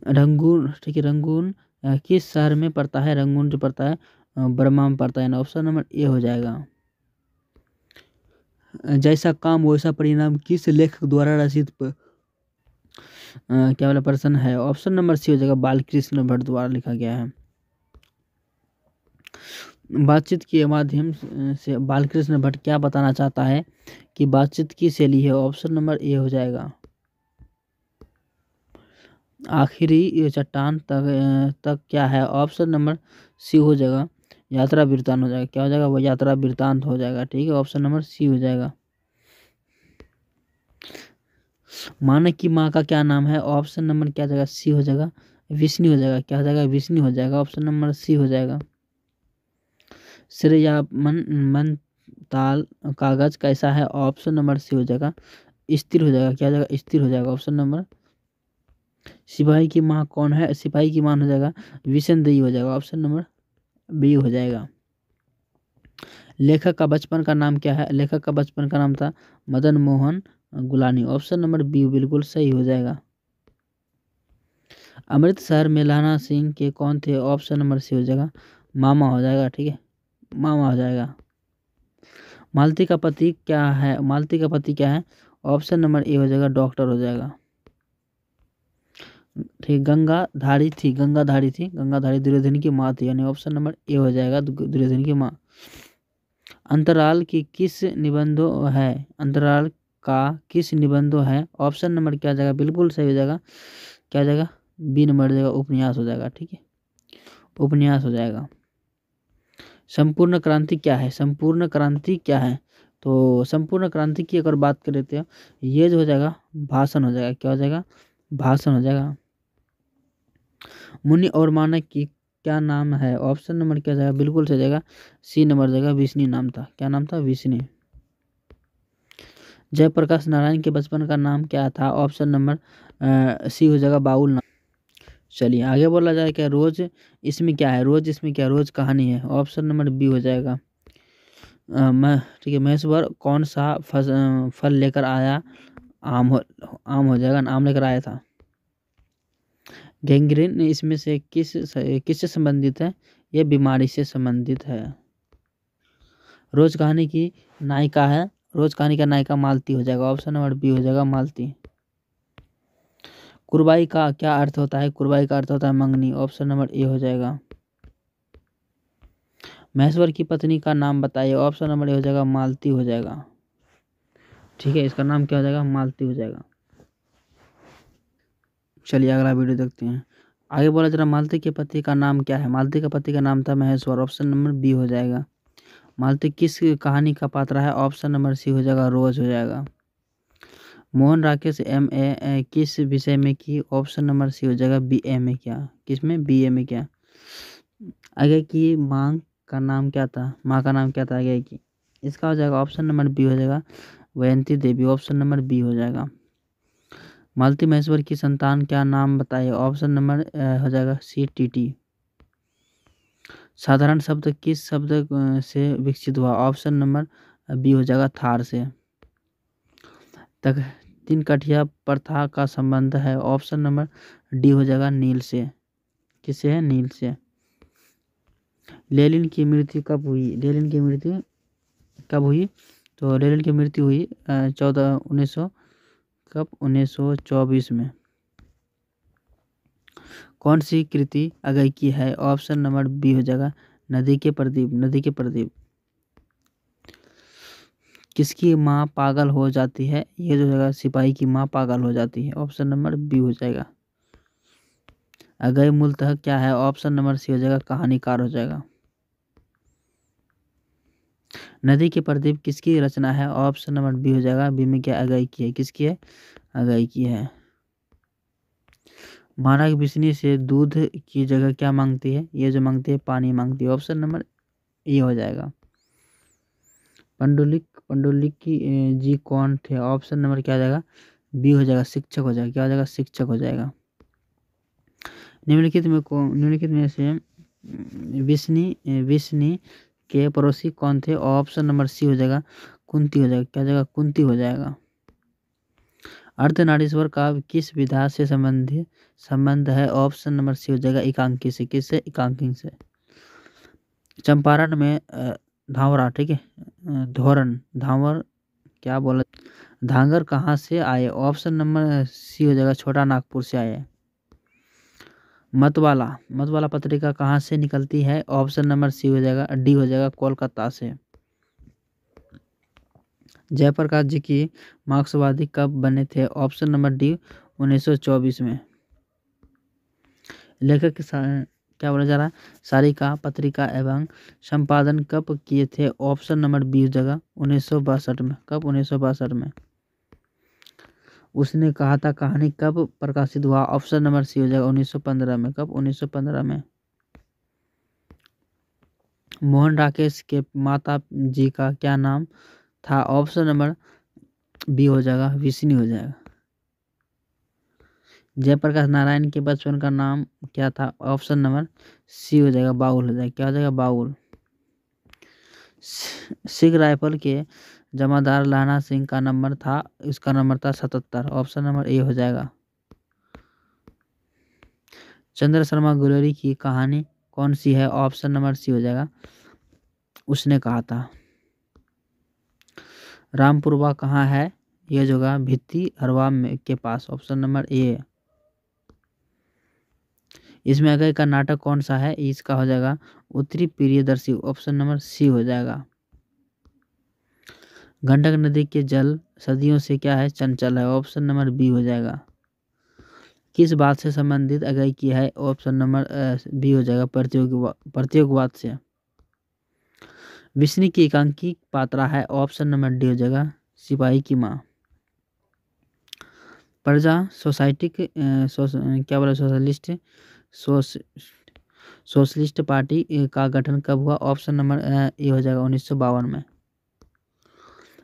रंगून, ठीक है, रंगून किस शहर में पड़ता है, रंगून जो पड़ता है बर्मा में पड़ता है ना, ऑप्शन नंबर ए हो जाएगा। जैसा काम वैसा परिणाम किस लेखक द्वारा रचित क्या वाला प्रश्न है, ऑप्शन नंबर सी हो जाएगा बालकृष्ण भट्ट द्वारा लिखा गया है। बातचीत के माध्यम से बालकृष्ण भट्ट क्या बताना चाहता है कि बातचीत की शैली है, ऑप्शन नंबर ए हो जाएगा। आखिरी चट्टान तक क्या है, ऑप्शन नंबर सी हो जाएगा यात्रा वृत्तांत हो जाएगा, क्या हो जाएगा, वो यात्रा वृत्तांत हो जाएगा, ठीक है, ऑप्शन नंबर सी हो जाएगा। मानक की माँ का क्या नाम है, ऑप्शन नंबर क्या जाएगा, सी हो जाएगा विष्णु हो जाएगा, क्या हो जाएगा, विष्णु हो जाएगा, ऑप्शन नंबर सी हो जाएगा। श्रेयामन ताल कागज कैसा है, ऑप्शन नंबर सी हो जाएगा स्थिर हो जाएगा, क्या हो जाएगा, स्थिर हो जाएगा, ऑप्शन नंबर। सिपाही की माँ कौन है, सिपाही की माँ हो जाएगा विषमदेही हो जाएगा, ऑप्शन नंबर बी हो जाएगा। लेखक का बचपन का नाम क्या है, लेखक का बचपन का नाम था Madan Mohan Gulani, option number B बिल्कुल सही हो जाएगा। अमृतसर में लाना सिंह के कौन थे? ऑप्शन नंबर सी हो जाएगा मामा हो जाएगा। ठीक है, मामा हो जाएगा। मालती का पति क्या है? मालती का पति क्या है? ऑप्शन नंबर ए हो जाएगा डॉक्टर हो जाएगा। ठीक, गंगाधारी थी, गंगाधारी थी, गंगाधारी दुर्योधन की माँ थी, यानी ऑप्शन नंबर ए हो जाएगा दुर्योधन की माँ। अंतराल की किस निबंधों है? अंतराल का किस निबंधों है? ऑप्शन नंबर क्या जाएगा? बिल्कुल सही हो जाएगा, क्या जाएगा? बी नंबर जाएगा, उपन्यास हो जाएगा। ठीक है, उपन्यास हो जाएगा। संपूर्ण क्रांति क्या है? संपूर्ण क्रांति क्या है? तो संपूर्ण क्रांति की अगर बात करें तो ये जो हो जाएगा भाषण हो जाएगा। क्या हो जाएगा? भाषण हो जाएगा। मुनि और मानक की क्या नाम है? ऑप्शन नंबर क्या जाएगा? बिल्कुल सही जाएगा, सी नंबर जाएगा, विष्णु नाम था। क्या नाम था? विष्णु। जयप्रकाश नारायण के बचपन का नाम क्या था? ऑप्शन नंबर सी हो जाएगा, बाउल नाम। चलिए आगे बोला जाए क्या? रोज इसमें क्या है? रोज इसमें क्या? रोज कहानी है। ऑप्शन नंबर बी हो जाएगा। मैं ठीक है, महेश्वर कौन सा फल लेकर आया? आम हो जाएगा, आम लेकर आया था। गैंग्रीन इसमें से किससे संबंधित है? ये बीमारी से संबंधित है। रोज कहानी की नायिका है? रोज कहानी का नायिका मालती हो जाएगा। ऑप्शन नंबर बी हो जाएगा, मालती। कुरबाई का क्या अर्थ होता है? कुरबाई का अर्थ होता है मंगनी। ऑप्शन नंबर ए हो जाएगा। महेश्वर की पत्नी का नाम बताइए। ऑप्शन नंबर ए हो जाएगा, मालती हो जाएगा। ठीक है, इसका नाम क्या हो जाएगा? मालती हो जाएगा। चलिए अगला वीडियो देखते हैं। आगे बोला जरा, मालती के पति का नाम क्या है? मालती का पति का नाम था महेश्वर। ऑप्शन नंबर बी हो जाएगा। मालती किस कहानी का पात्र है? ऑप्शन नंबर सी हो जाएगा, रोज हो जाएगा। मोहन राकेश MA किस विषय में की? ऑप्शन नंबर सी हो जाएगा, BA में किया। किस में? BA में किया। आगे की माँ का नाम क्या था? माँ का नाम क्या था आगे की? इसका हो जाएगा ऑप्शन नंबर बी हो जाएगा, वयंती देवी। ऑप्शन नंबर बी हो जाएगा। मालती महेश्वर की संतान क्या नाम बताइए? ऑप्शन नंबर हो जाएगा सी, टीटी। साधारण शब्द किस शब्द से विकसित हुआ? ऑप्शन नंबर बी हो जाएगा, थार से। तक तीन कठिया प्रथा का संबंध है? ऑप्शन नंबर डी हो जाएगा, नील से। किससे है? नील से। लेनिन की मृत्यु कब हुई? लेनिन की मृत्यु कब हुई? तो लेनिन की मृत्यु हुई 1900 कब? 1924 में। कौन सी कृति अगय की है? ऑप्शन नंबर बी हो जाएगा, नदी के प्रदीप। नदी के प्रदीप। किसकी माँ पागल हो जाती है? ये जो जगह सिपाही की माँ पागल हो जाती है। ऑप्शन नंबर बी हो जाएगा। अगय मूलतः क्या है? ऑप्शन नंबर सी हो जाएगा, कहानीकार हो जाएगा। नदी के प्रदीप किसकी रचना है? ऑप्शन नंबर बी हो जाएगा, बी में क्या? अगय की है। किसकी है? अगय की है। मानक बिजली से दूध की जगह क्या मांगती है? ये जो मांगती है पानी मांगती है। ऑप्शन नंबर ए हो जाएगा। पंडुलिक की जी कौन थे? ऑप्शन नंबर क्या हो जाएगा? बी हो जाएगा, शिक्षक हो जाएगा। क्या हो जाएगा? शिक्षक हो जाएगा। निम्नलिखित में से विष्णु के पड़ोसी कौन थे? ऑप्शन नंबर सी हो जाएगा, कुंती हो जाएगा। क्या हो जाएगा? कुंती हो जाएगा। अर्धनारीश्वर का किस विधा से संबंध है? ऑप्शन नंबर सी हो जाएगा, एकांकी से। किससे? एकांकी से। चंपारण में धावरा, ठीक है, धोरन धावर क्या बोला, धांगर कहाँ से आए? ऑप्शन नंबर सी हो जाएगा, छोटा नागपुर से आए। मतवाला पत्रिका कहाँ से निकलती है? ऑप्शन नंबर सी हो जाएगा, डी हो जाएगा, कोलकाता से। जयप्रकाश जी की मार्क्सवादी कब बने थे? ऑप्शन नंबर डी, 1924 में। लेखक क्या बोला जा रहा है? सारिका पत्रिका एवं संपादन कब किए थे? ऑप्शन नंबर बी हो जाएगा, 1962 में। कब? 1962 में। उसने कहा था कहानी कब प्रकाशित हुआ? ऑप्शन नंबर सी हो जाएगा, 1915 में। कब? 1915 में। मोहन राकेश के माता जी का क्या नाम था? ऑप्शन नंबर बी हो जाएगा, विष्णु हो जाएगा। जयप्रकाश नारायण के बचपन का नाम क्या था? ऑप्शन नंबर सी हो जाएगा, बाउल हो जाएगा। क्या हो जाएगा? बाउल। सिख राइफल के जमादार लाना सिंह का नंबर था, इसका नंबर था 77। ऑप्शन नंबर ए हो जाएगा। चंद्र शर्मा गुलेरी की कहानी कौन सी है? ऑप्शन नंबर सी हो जाएगा, उसने कहा था। रामपुरवा कहाँ है? ये जो है भित्ती हरवा में के पास, ऑप्शन नंबर ए। इसमें अगय का नाटक कौन सा है? इसका हो जाएगा उत्तरी प्रियदर्शी, ऑप्शन नंबर सी हो जाएगा। गंडक नदी के जल सदियों से क्या है? चंचल है, ऑप्शन नंबर बी हो जाएगा। किस बात से संबंधित अगय की है? ऑप्शन नंबर बी हो जाएगा, प्रतियोगवाद से। विष्णु की एकांकी पात्रा है, ऑप्शन नंबर डी हो जाएगा, सिपाही की माँ। प्रजा सोसाइटी क्या बोला, सोशलिस्ट पार्टी का गठन कब हुआ? ऑप्शन नंबर ए हो जाएगा, 1952 में।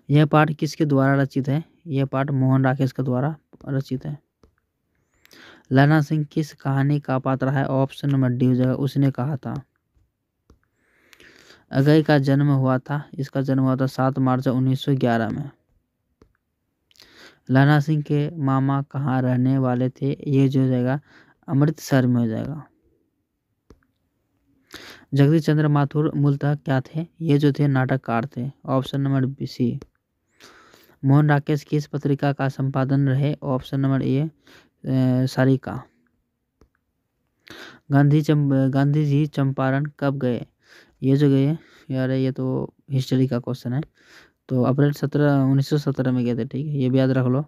यह पाठ किसके द्वारा रचित है? यह पाठ मोहन राकेश के द्वारा रचित है। लैला सिंह किस कहानी का पात्र है? ऑप्शन नंबर डी हो जाएगा, उसने कहा था। अगय का जन्म हुआ था, इसका जन्म हुआ था 7 मार्च 1911 में। लैला सिंह के मामा कहाँ रहने वाले थे? ये जो हो जाएगा अमृतसर में हो जाएगा। जगदीश चंद्र माथुर मूलतः क्या थे? ये जो थे नाटककार थे, option number B C. Mohan Rakesh किस पत्रिका का संपादन रहे? Option number A Sarika. Gandhi ji Champaran कब गए? ये जो गए यार, ये तो हिस्ट्री का क्वेश्चन है, तो अप्रैल 1917 में गए थे, ठीक है, ये भी याद रख लो।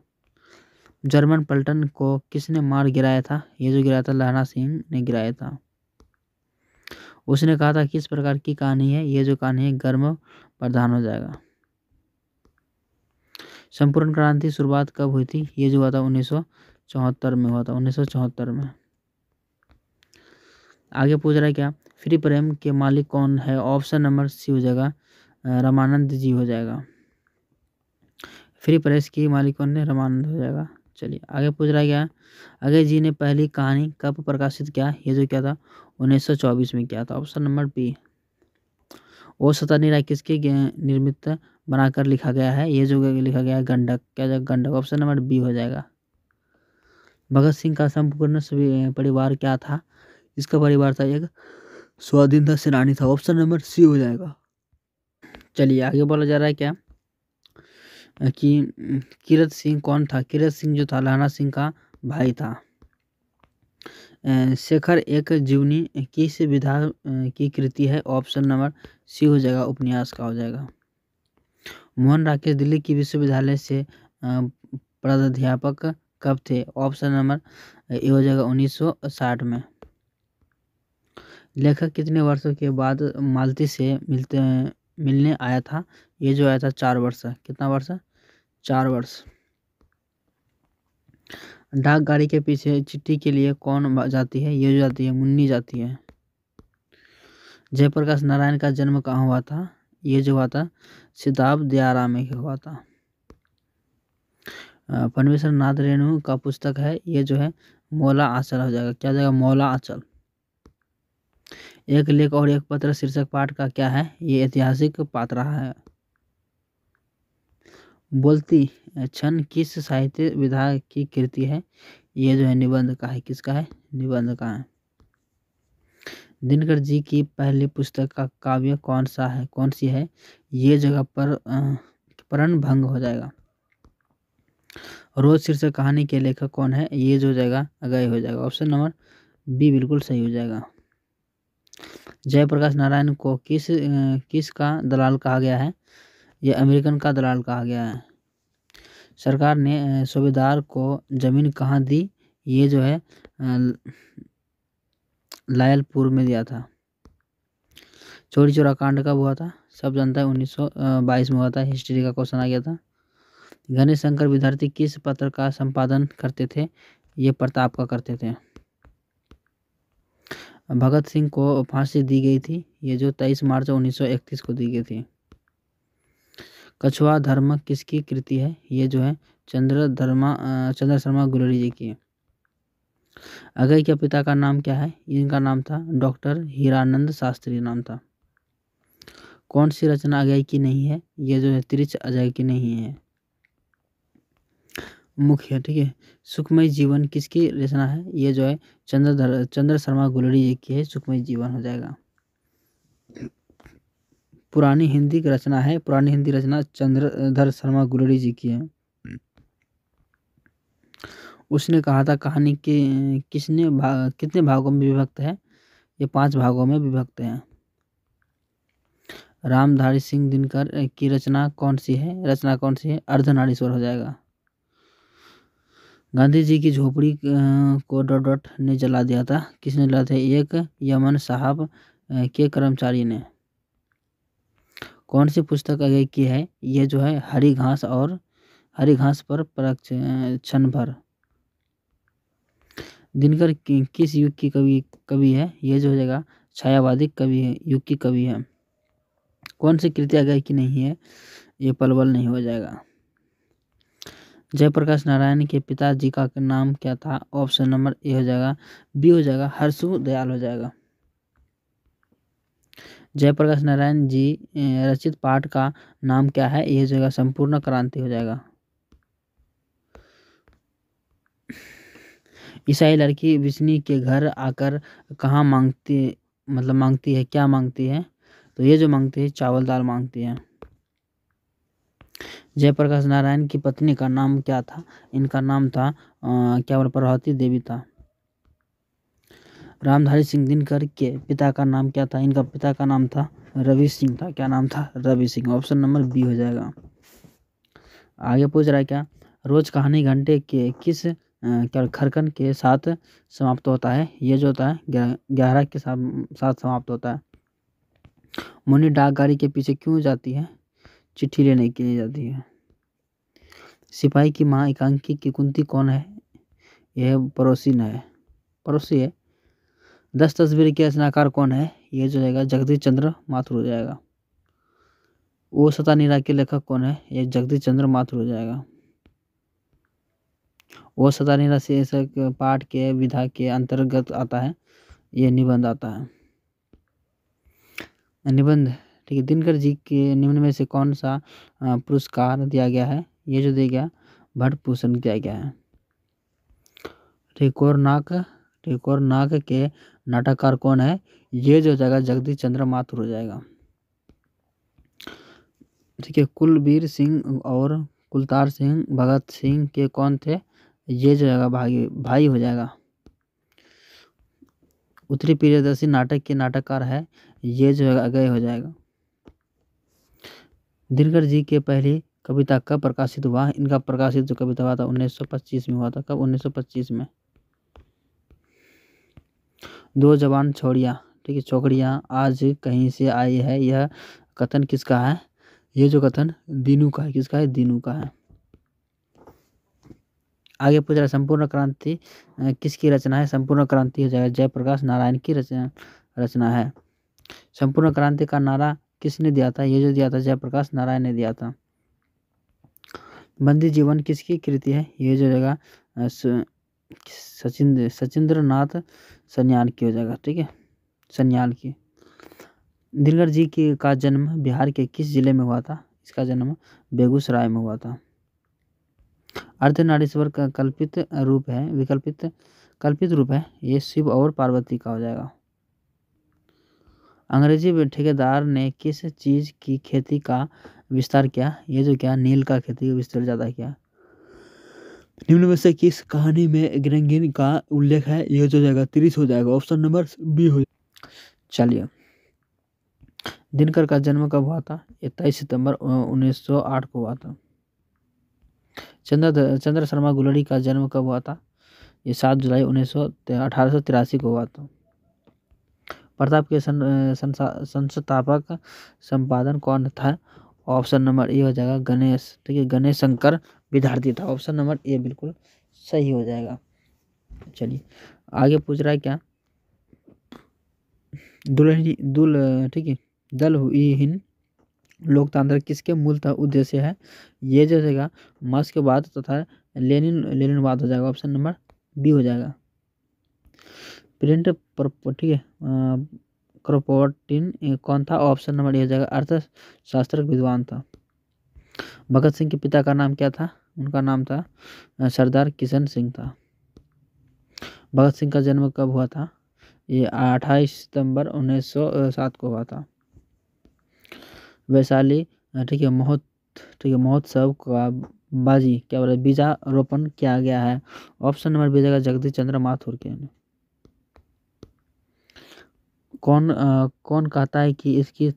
जर्मन पलटन को किसने मार गिराया था? ये जो गिराया था लहना सिंह ने गिराया था। उसने कहा था किस प्रकार की कहानी है? ये जो कहानी है गर्म प्रधान हो जाएगा। संपूर्ण क्रांति शुरुआत कब हुई थी? ये जो हुआ था 1974 में हुआ था, 1974 में। आगे पूछ रहा है क्या, फ्री प्रेम के मालिक कौन है? ऑप्शन नंबर सी हो जाएगा, रामानंद जी हो जाएगा। फ्री प्रेस की मालिक कौन है? रामानंद हो जाएगा। चलिए आगे पूछ रहा है क्या, अजय जी ने पहली कहानी कब प्रकाशित किया? ये जो क्या था 1924 में किया था, ऑप्शन नंबर बी। ओ सतनी राय किसके निर्मित बनाकर लिखा गया है? ये जो लिखा गया है गंडक, क्या जाएगा गंडक, ऑप्शन नंबर बी हो जाएगा। भगत सिंह का संपूर्ण परिवार क्या था? इसका परिवार था एक स्वाधीनता सेनानी था, ऑप्शन नंबर सी हो जाएगा। चलिए आगे बोला जा रहा है क्या कि कीरत सिंह कौन था? कीरत सिंह जो था लहना सिंह का भाई था। शेखर एक जीवनी किस विधा की कृति है? ऑप्शन नंबर सी हो जाएगा, उपन्यास का हो जाएगा। मोहन राकेश दिल्ली की विश्वविद्यालय से प्राध्यापक कब थे? ऑप्शन नंबर ए हो जाएगा 1960 में। लेखक कितने वर्षों के बाद मालती से मिलने आया था? ये जो आया था 4 वर्ष। कितना वर्ष? 4 वर्ष। डाक गाड़ी के पीछे चिट्ठी के लिए कौन जाती है? ये जो जाती है मुन्नी जाती है। जयप्रकाश नारायण का जन्म कहाँ हुआ था? ये जो हुआ था सिताब दियारा में हुआ था। परमेश्वर नाथ रेणु का पुस्तक है, ये जो है मौला आंचल हो जाएगा, क्या जाएगा मौला आंचल। एक लेख और एक पत्र शीर्षक पाठ का क्या है? ये ऐतिहासिक पात्र है। बोलती क्षण किस साहित्य विधा की कृति है? ये जो है निबंध का है, किसका है? निबंध का है। दिनकर जी की पहली पुस्तक का काव्य कौन सा है? कौन सी है? ये जगह पर प्रण भंग हो जाएगा। रोज शीर्षक कहानी के लेखक कौन है? ये जो जाएगा अगय हो जाएगा, ऑप्शन नंबर बी बिल्कुल सही हो जाएगा। जयप्रकाश नारायण को किस का दलाल कहा गया है? ये अमेरिकन का दलाल कहा गया है। सरकार ने सूबेदार को जमीन कहाँ दी? ये जो है लायलपुर में दिया था। चोरी चोरा कांड कब हुआ था? सब जानता है 1922 में हुआ था, हिस्ट्री का क्वेश्चन आ गया था। गणेश शंकर विद्यार्थी किस पत्र का संपादन करते थे? ये प्रताप का करते थे। भगत सिंह को फांसी दी गई थी, ये जो 23 मार्च 1931 को दी गई थी। कछुआ धर्म किसकी कृति है? ये जो है चंद्र शर्मा गुलेरी जी की। अगय के पिता का नाम क्या है? इनका नाम था डॉक्टर हीरानंद शास्त्री नाम था। कौन सी रचना अगय की नहीं है? ये जो है तिरछ अजय की नहीं है। मुख्य है, ठीक है। सुखमय जीवन किसकी रचना है? ये जो है चंद्र शर्मा गुलड़ी जी की है, सुखमय जीवन हो जाएगा। पुरानी हिंदी की रचना है, पुरानी हिंदी रचना चंद्रधर शर्मा गुलड़ी जी की है। उसने कहा था कहानी के कितने भागों में विभक्त है? ये 5 भागों में विभक्त है। रामधारी सिंह दिनकर की रचना कौन सी है? अर्धनारीश्वर हो जाएगा। गांधी जी की झोपड़ी को डॉट ने जला दिया था, किसने जला था? एक यमन साहब के कर्मचारी ने। कौन सी पुस्तक आगे की है? ये जो है हरी घास पर क्षण भर। दिनकर किस युग की कवि है? ये जो हो जाएगा छायावादी कवि है, युग की कवि है। कौन सी कृति आगे की नहीं है? ये पलवल नहीं हो जाएगा। जयप्रकाश नारायण के पिताजी का नाम क्या था? ऑप्शन नंबर ए हो जाएगा, बी हो जाएगा, हर्षु दयाल हो जाएगा। जयप्रकाश नारायण जी रचित पाठ का नाम क्या है? ये जगह संपूर्ण क्रांति हो जाएगा। ईसाई लड़की विष्णु के घर आकर कहाँ मांगती है, क्या मांगती है? तो ये जो मांगती है चावल दाल मांगती है। जयप्रकाश नारायण की पत्नी का नाम क्या था? इनका नाम था क्या बोला, प्रभावती देवी था। रामधारी सिंह दिनकर के पिता का नाम क्या था? इनका पिता का नाम था रवि सिंह था। क्या नाम था? Ravi Singh. Option number B हो जाएगा। आगे पूछ रहा है क्या, रोज कहानी घंटे के किस क्या खरकन के साथ समाप्त होता है? ये जो होता है 11 के साथ समाप्त होता है। मुन्नी डाक गाड़ी के पीछे क्यों जाती है? चिट्ठी लेने के लिए जाती है। सिपाही की माँ एकांकी की कुंती कौन है? यह पड़ोसी है। 10 तस्वीर के रचनाकार कौन है? ये जो जाएगा जगदीश चंद्र माथुर हो जाएगा। वो सतानीरा के लेखक कौन है? ये जगदीश चंद्र माथुर हो जाएगा। वो सतानीरा शीर्षक पाठ के विधा के अंतर्गत आता है, ये निबंध आता है। निबंध, ठीक है। दिनकर जी के निम्न में से कौन सा पुरस्कार दिया गया है? ये जो दिया गया भट्ट भूषण दिया गया है। ठिकोर नाक के नाटककार कौन है? ये जो जाएगा जगदीश चंद्र माथुर हो जाएगा। ठीक है। कुलबीर सिंह और कुलतार सिंह भगत सिंह के कौन थे? ये जो जाएगा भाई हो जाएगा। उत्तरी प्रियदर्शी नाटक के नाटककार है, ये जो है अगय हो जाएगा। दिनकर जी के पहली कविता कब प्रकाशित हुआ? इनका प्रकाशित जो कविता हुआ था 1925 में हुआ था। कब? 1925 में। दो जवान छोड़ियाँ, ठीक है, छोकरियाँ आज कहीं से आई है, यह कथन किसका है? ये जो कथन दीनू का है। किसका है? दीनू का है। आगे पूछ रहा है संपूर्ण क्रांति किसकी रचना है? संपूर्ण क्रांति हो जाएगा जयप्रकाश नारायण की रचना है। संपूर्ण क्रांति का नारा किसने दिया था? ये जो दिया था जयप्रकाश नारायण ने दिया था। बंदी जीवन किसकी कृति है? ये जो जगह सचिंद्र नाथ सन्याल की हो जाएगा, ठीक है, सन्याल की। दिनकर जी का जन्म बिहार के किस जिले में हुआ था? इसका जन्म बेगूसराय में हुआ था। अर्धनारीश्वर का कल्पित रूप है, ये शिव और पार्वती का हो जाएगा। अंग्रेजी ठेकेदार ने किस चीज की खेती का विस्तार किया? ये जो क्या नील का खेती का विस्तार ज्यादा किया। निम्न में से किस कहानी में गिरंगिन का उल्लेख है? ये जो जाएगा 30 हो जाएगा। ऑप्शन नंबर बी हो। चलिए, दिनकर का जन्म कब हुआ था? 23 सितंबर 1908 को हुआ था। चंद्र शर्मा गुलड़ी का जन्म कब हुआ था? ये 7 जुलाई 1883 को हुआ था। प्रताप के संस्थापक संपादन कौन था? ऑप्शन नंबर ए हो जाएगा गणेश, ठीक है, गणेश शंकर विद्यार्थी था। ऑप्शन नंबर ए बिल्कुल सही हो जाएगा। चलिए आगे पूछ रहा है क्या, ठीक है, दलहीन लोकतंत्र किसके मूलतः उद्देश्य है? ये जो रहेगा मार्क्सवाद तथा लेनिनवाद हो जाएगा। ऑप्शन नंबर बी हो जाएगा। प्रिंट ठीक है, क्रोपोटिन कौन था? ऑप्शन नंबर ए हो जाएगा अर्थशास्त्र विद्वान था। भगत सिंह के पिता का नाम क्या था? उनका नाम था सरदार किशन सिंह था। भगत सिंह का जन्म कब हुआ था? ये 28 सितंबर 1907 को हुआ था। वैशाली ठीक है महोत्सव का बाजी क्या बोले बीजारोपण किया गया है। ऑप्शन नंबर बी जाएगा जगदीश चंद्र माथुर के। कौन कहता है कि इसकी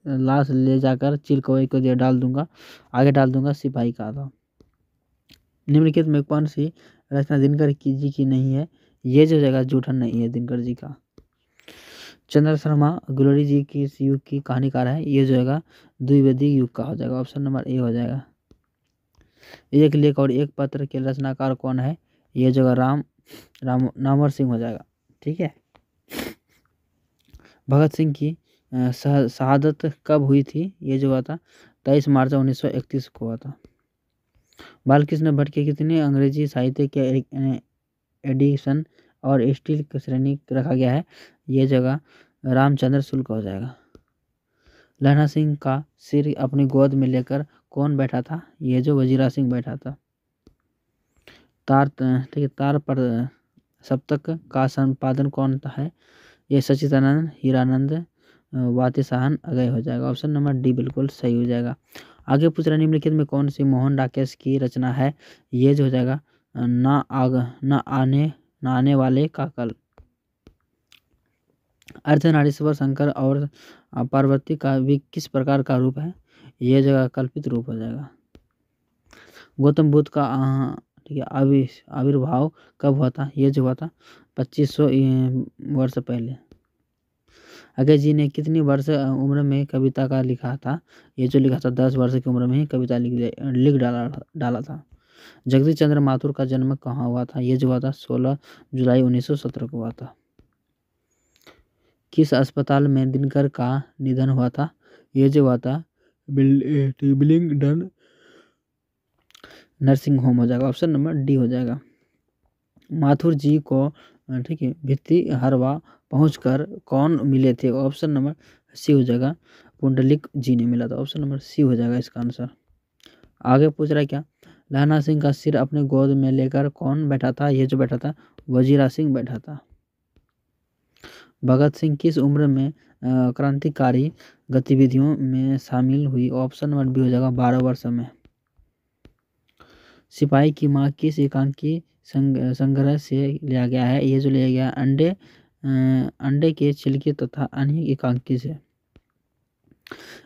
लाश ले जाकर चिल कौवे को डाल दूंगा, आगे डाल दूंगा? सिपाही कहा था। निम्नलिखित में कौन सी रचना दिनकर जी की नहीं है? ये जो जगह जूठन नहीं है दिनकर जी का। चंद्र शर्मा गुलरी जी की इस युग की कहानीकार है। ये जो है द्विवेदी युग का हो जाएगा। ऑप्शन नंबर ए हो जाएगा। एक लेख और एक पत्र के रचनाकार कौन है? ये जगह राम नामवर सिंह हो जाएगा। ठीक है। भगत सिंह की शहादत कब हुई थी? ये जो हुआ था 23 मार्च 1931 को हुआ था। बालकृष्ण भट्ट के कितने अंग्रेजी साहित्य के एडिशन और स्टील की श्रेणी रखा गया है? ये जगह रामचंद्र शुक्ल हो जाएगा। लहना सिंह का सिर अपनी गोद में लेकर कौन बैठा था? ये जो वजीरा सिंह बैठा था। तार पर सप्तक का संपादन कौन है? ये सचिदानंद हीरानंद वातिसाहन अगय हो जाएगा। ऑप्शन नंबर डी बिल्कुल सही हो जाएगा। आगे पूछ रहा निम्नलिखित में कौन सी मोहन राकेश की रचना है? ये जो हो जाएगा न आने वाले का कल। अर्धनारीश्वर शंकर और पार्वती का भी किस प्रकार का रूप है? ये जगह कल्पित रूप हो जाएगा। गौतम बुद्ध का ठीक है आविर्भाव कब हुआ था? ये जो हुआ था 2500 वर्ष पहले। अजय जी ने कितनी वर्ष उम्र में कविता का लिखा था? ये जो लिखा था 10 वर्ष की उम्र में ही कविता लिख डाला था। जगदीश चंद्र माथुर का जन्म कहाँ हुआ था? ये जो हुआ था 16 जुलाई 1917 को हुआ था। किस अस्पताल में दिनकर का निधन हुआ था? ये जो हुआ था बिलिंगडन नर्सिंग होम हो जाएगा। ऑप्शन नंबर डी हो जाएगा। माथुर जी को ठीक है भित्ति हरवा पहुंचकर कौन मिले थे? ऑप्शन नंबर सी हो जाएगा पुंडलिक जी ने मिला था। ऑप्शन नंबर सी हो जाएगा इसका आंसर। आगे पूछ रहा है क्या? लहना सिंह का सिर अपने गोद में लेकर कौन बैठा था? ये जो बैठा था वजीरा सिंह बैठा था। भगत सिंह किस उम्र में क्रांतिकारी गतिविधियों में शामिल हुई? ऑप्शन नंबर बी हो जाएगा 12 वर्ष में। सिपाही की मां किस एकांकी संग्रह से लिया गया है? ये जो लिया गया अंडे के छिलके तथा अन्य एकांकी से।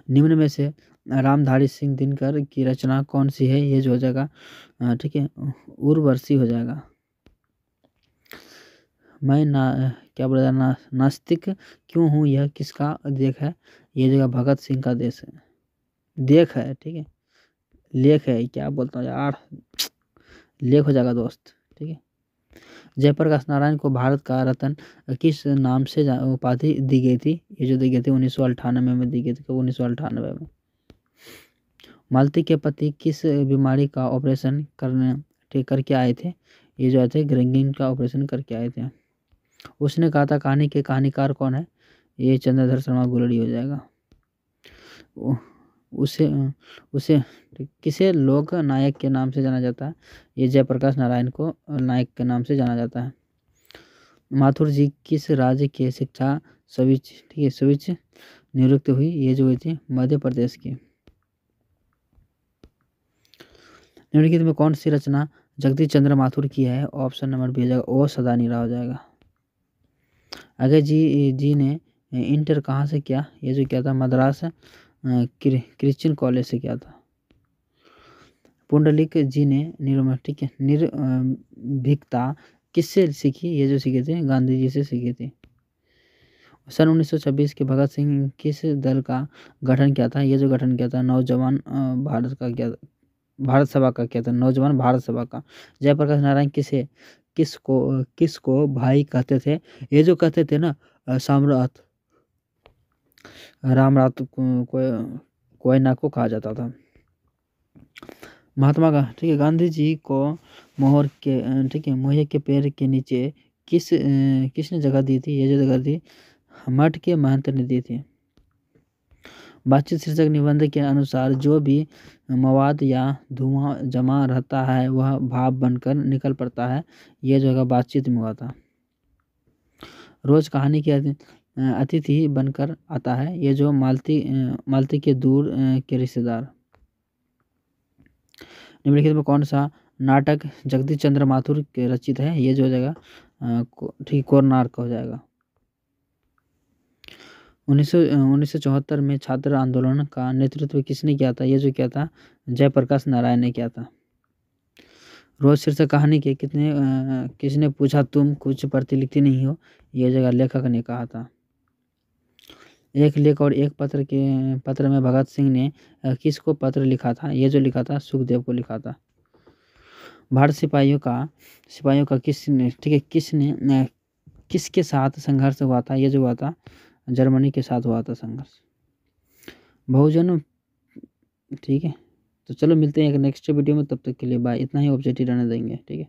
निम्न में से रामधारी सिंह दिनकर की रचना कौन सी है? ये जो हो जाएगा ठीक है उर्वशी हो जाएगा। मैं क्या बोला जाए नास्तिक क्यों हूँ यह किसका देख है? ये जगह भगत सिंह का देश है देख है। ठीक है लेख है क्या बोलता हूँ यार लेख हो जाएगा दोस्त। ठीक है। जयप्रकाश नारायण को भारत का रत्न किस नाम से उपाधि दी गई थी? ये जो दी गई थी 1998 में दी गई थी। 1998 में। मालती के पति किस बीमारी का ऑपरेशन करके आए थे? ये जो आए थे ग्रेंगिन का ऑपरेशन करके आए थे। उसने कहा था कहानी के कहानीकार कौन है? ये चंद्रधर शर्मा गुलड़ी हो जाएगा। उसे किसे लोक नायक के नाम से जाना जाता है? ये जयप्रकाश नारायण को नायक के नाम से जाना जाता है। माथुर जी किस राज्य के शिक्षा स्विच नियुक्त हुई? ये जो हुई थी मध्य प्रदेश की। निम्नलिखित में कौन सी रचना जगदीश चंद्र माथुर की है? ऑप्शन नंबर बी हो जाएगा ओ सदानीरा हो जाएगा। अजय जी ने इंटर कहाँ से किया? ये जो किया था मद्रास क्रिश्चियन कॉलेज से किया था। पुंडलिक जी ने निर्भीकता किससे सीखी? ये जो सीखे थे गांधी जी से सीखे थे। सन 1926 के भगत सिंह किस दल का गठन किया था? ये जो गठन किया था नौजवान भारत सभा का किया था नौजवान भारत सभा का। जयप्रकाश नारायण किसको भाई कहते थे? ये जो कहते थे ना साम्राट रामरात कोयना को कहा जाता था। महात्मा का ठीक है गांधी जी को मोहर के ठीक है मोहे के पेड़ के नीचे किसने जगह दी थी? ये जो जगह दी मठ के महंत ने दी थी। बातचीत शीर्षक निबंध के अनुसार जो भी मवाद या धुआं जमा रहता है वह भाप बनकर निकल पड़ता है। ये जो है बातचीत में हुआ था। रोज कहानी के अतिथि बनकर आता है। ये जो मालती के दूर के रिश्तेदार। निम्नलिखित में कौन सा नाटक जगदीश चंद्र माथुर के रचित है? ये जो हो जाएगा ठीक कोणार्क हो जाएगा। 1974 में छात्र आंदोलन का नेतृत्व किसने किया था? ये जो किया था जयप्रकाश नारायण ने किया था। रोज शीर्षक कहानी के किसने पूछा तुम कुछ प्रतिलिखी नहीं हो? ये जगह लेखक ने कहा था। एक लेख और एक पत्र में भगत सिंह ने किसको पत्र लिखा था? ये जो लिखा था सुखदेव को लिखा था। भारत सिपाहियों का किसके साथ संघर्ष हुआ था? ये जो हुआ था जर्मनी के साथ हुआ था संघर्ष। बहुजन ठीक है। तो चलो मिलते हैं एक नेक्स्ट वीडियो में, तब तक के लिए बाय। इतना ही ऑब्जेक्टिव रहने देंगे, ठीक है।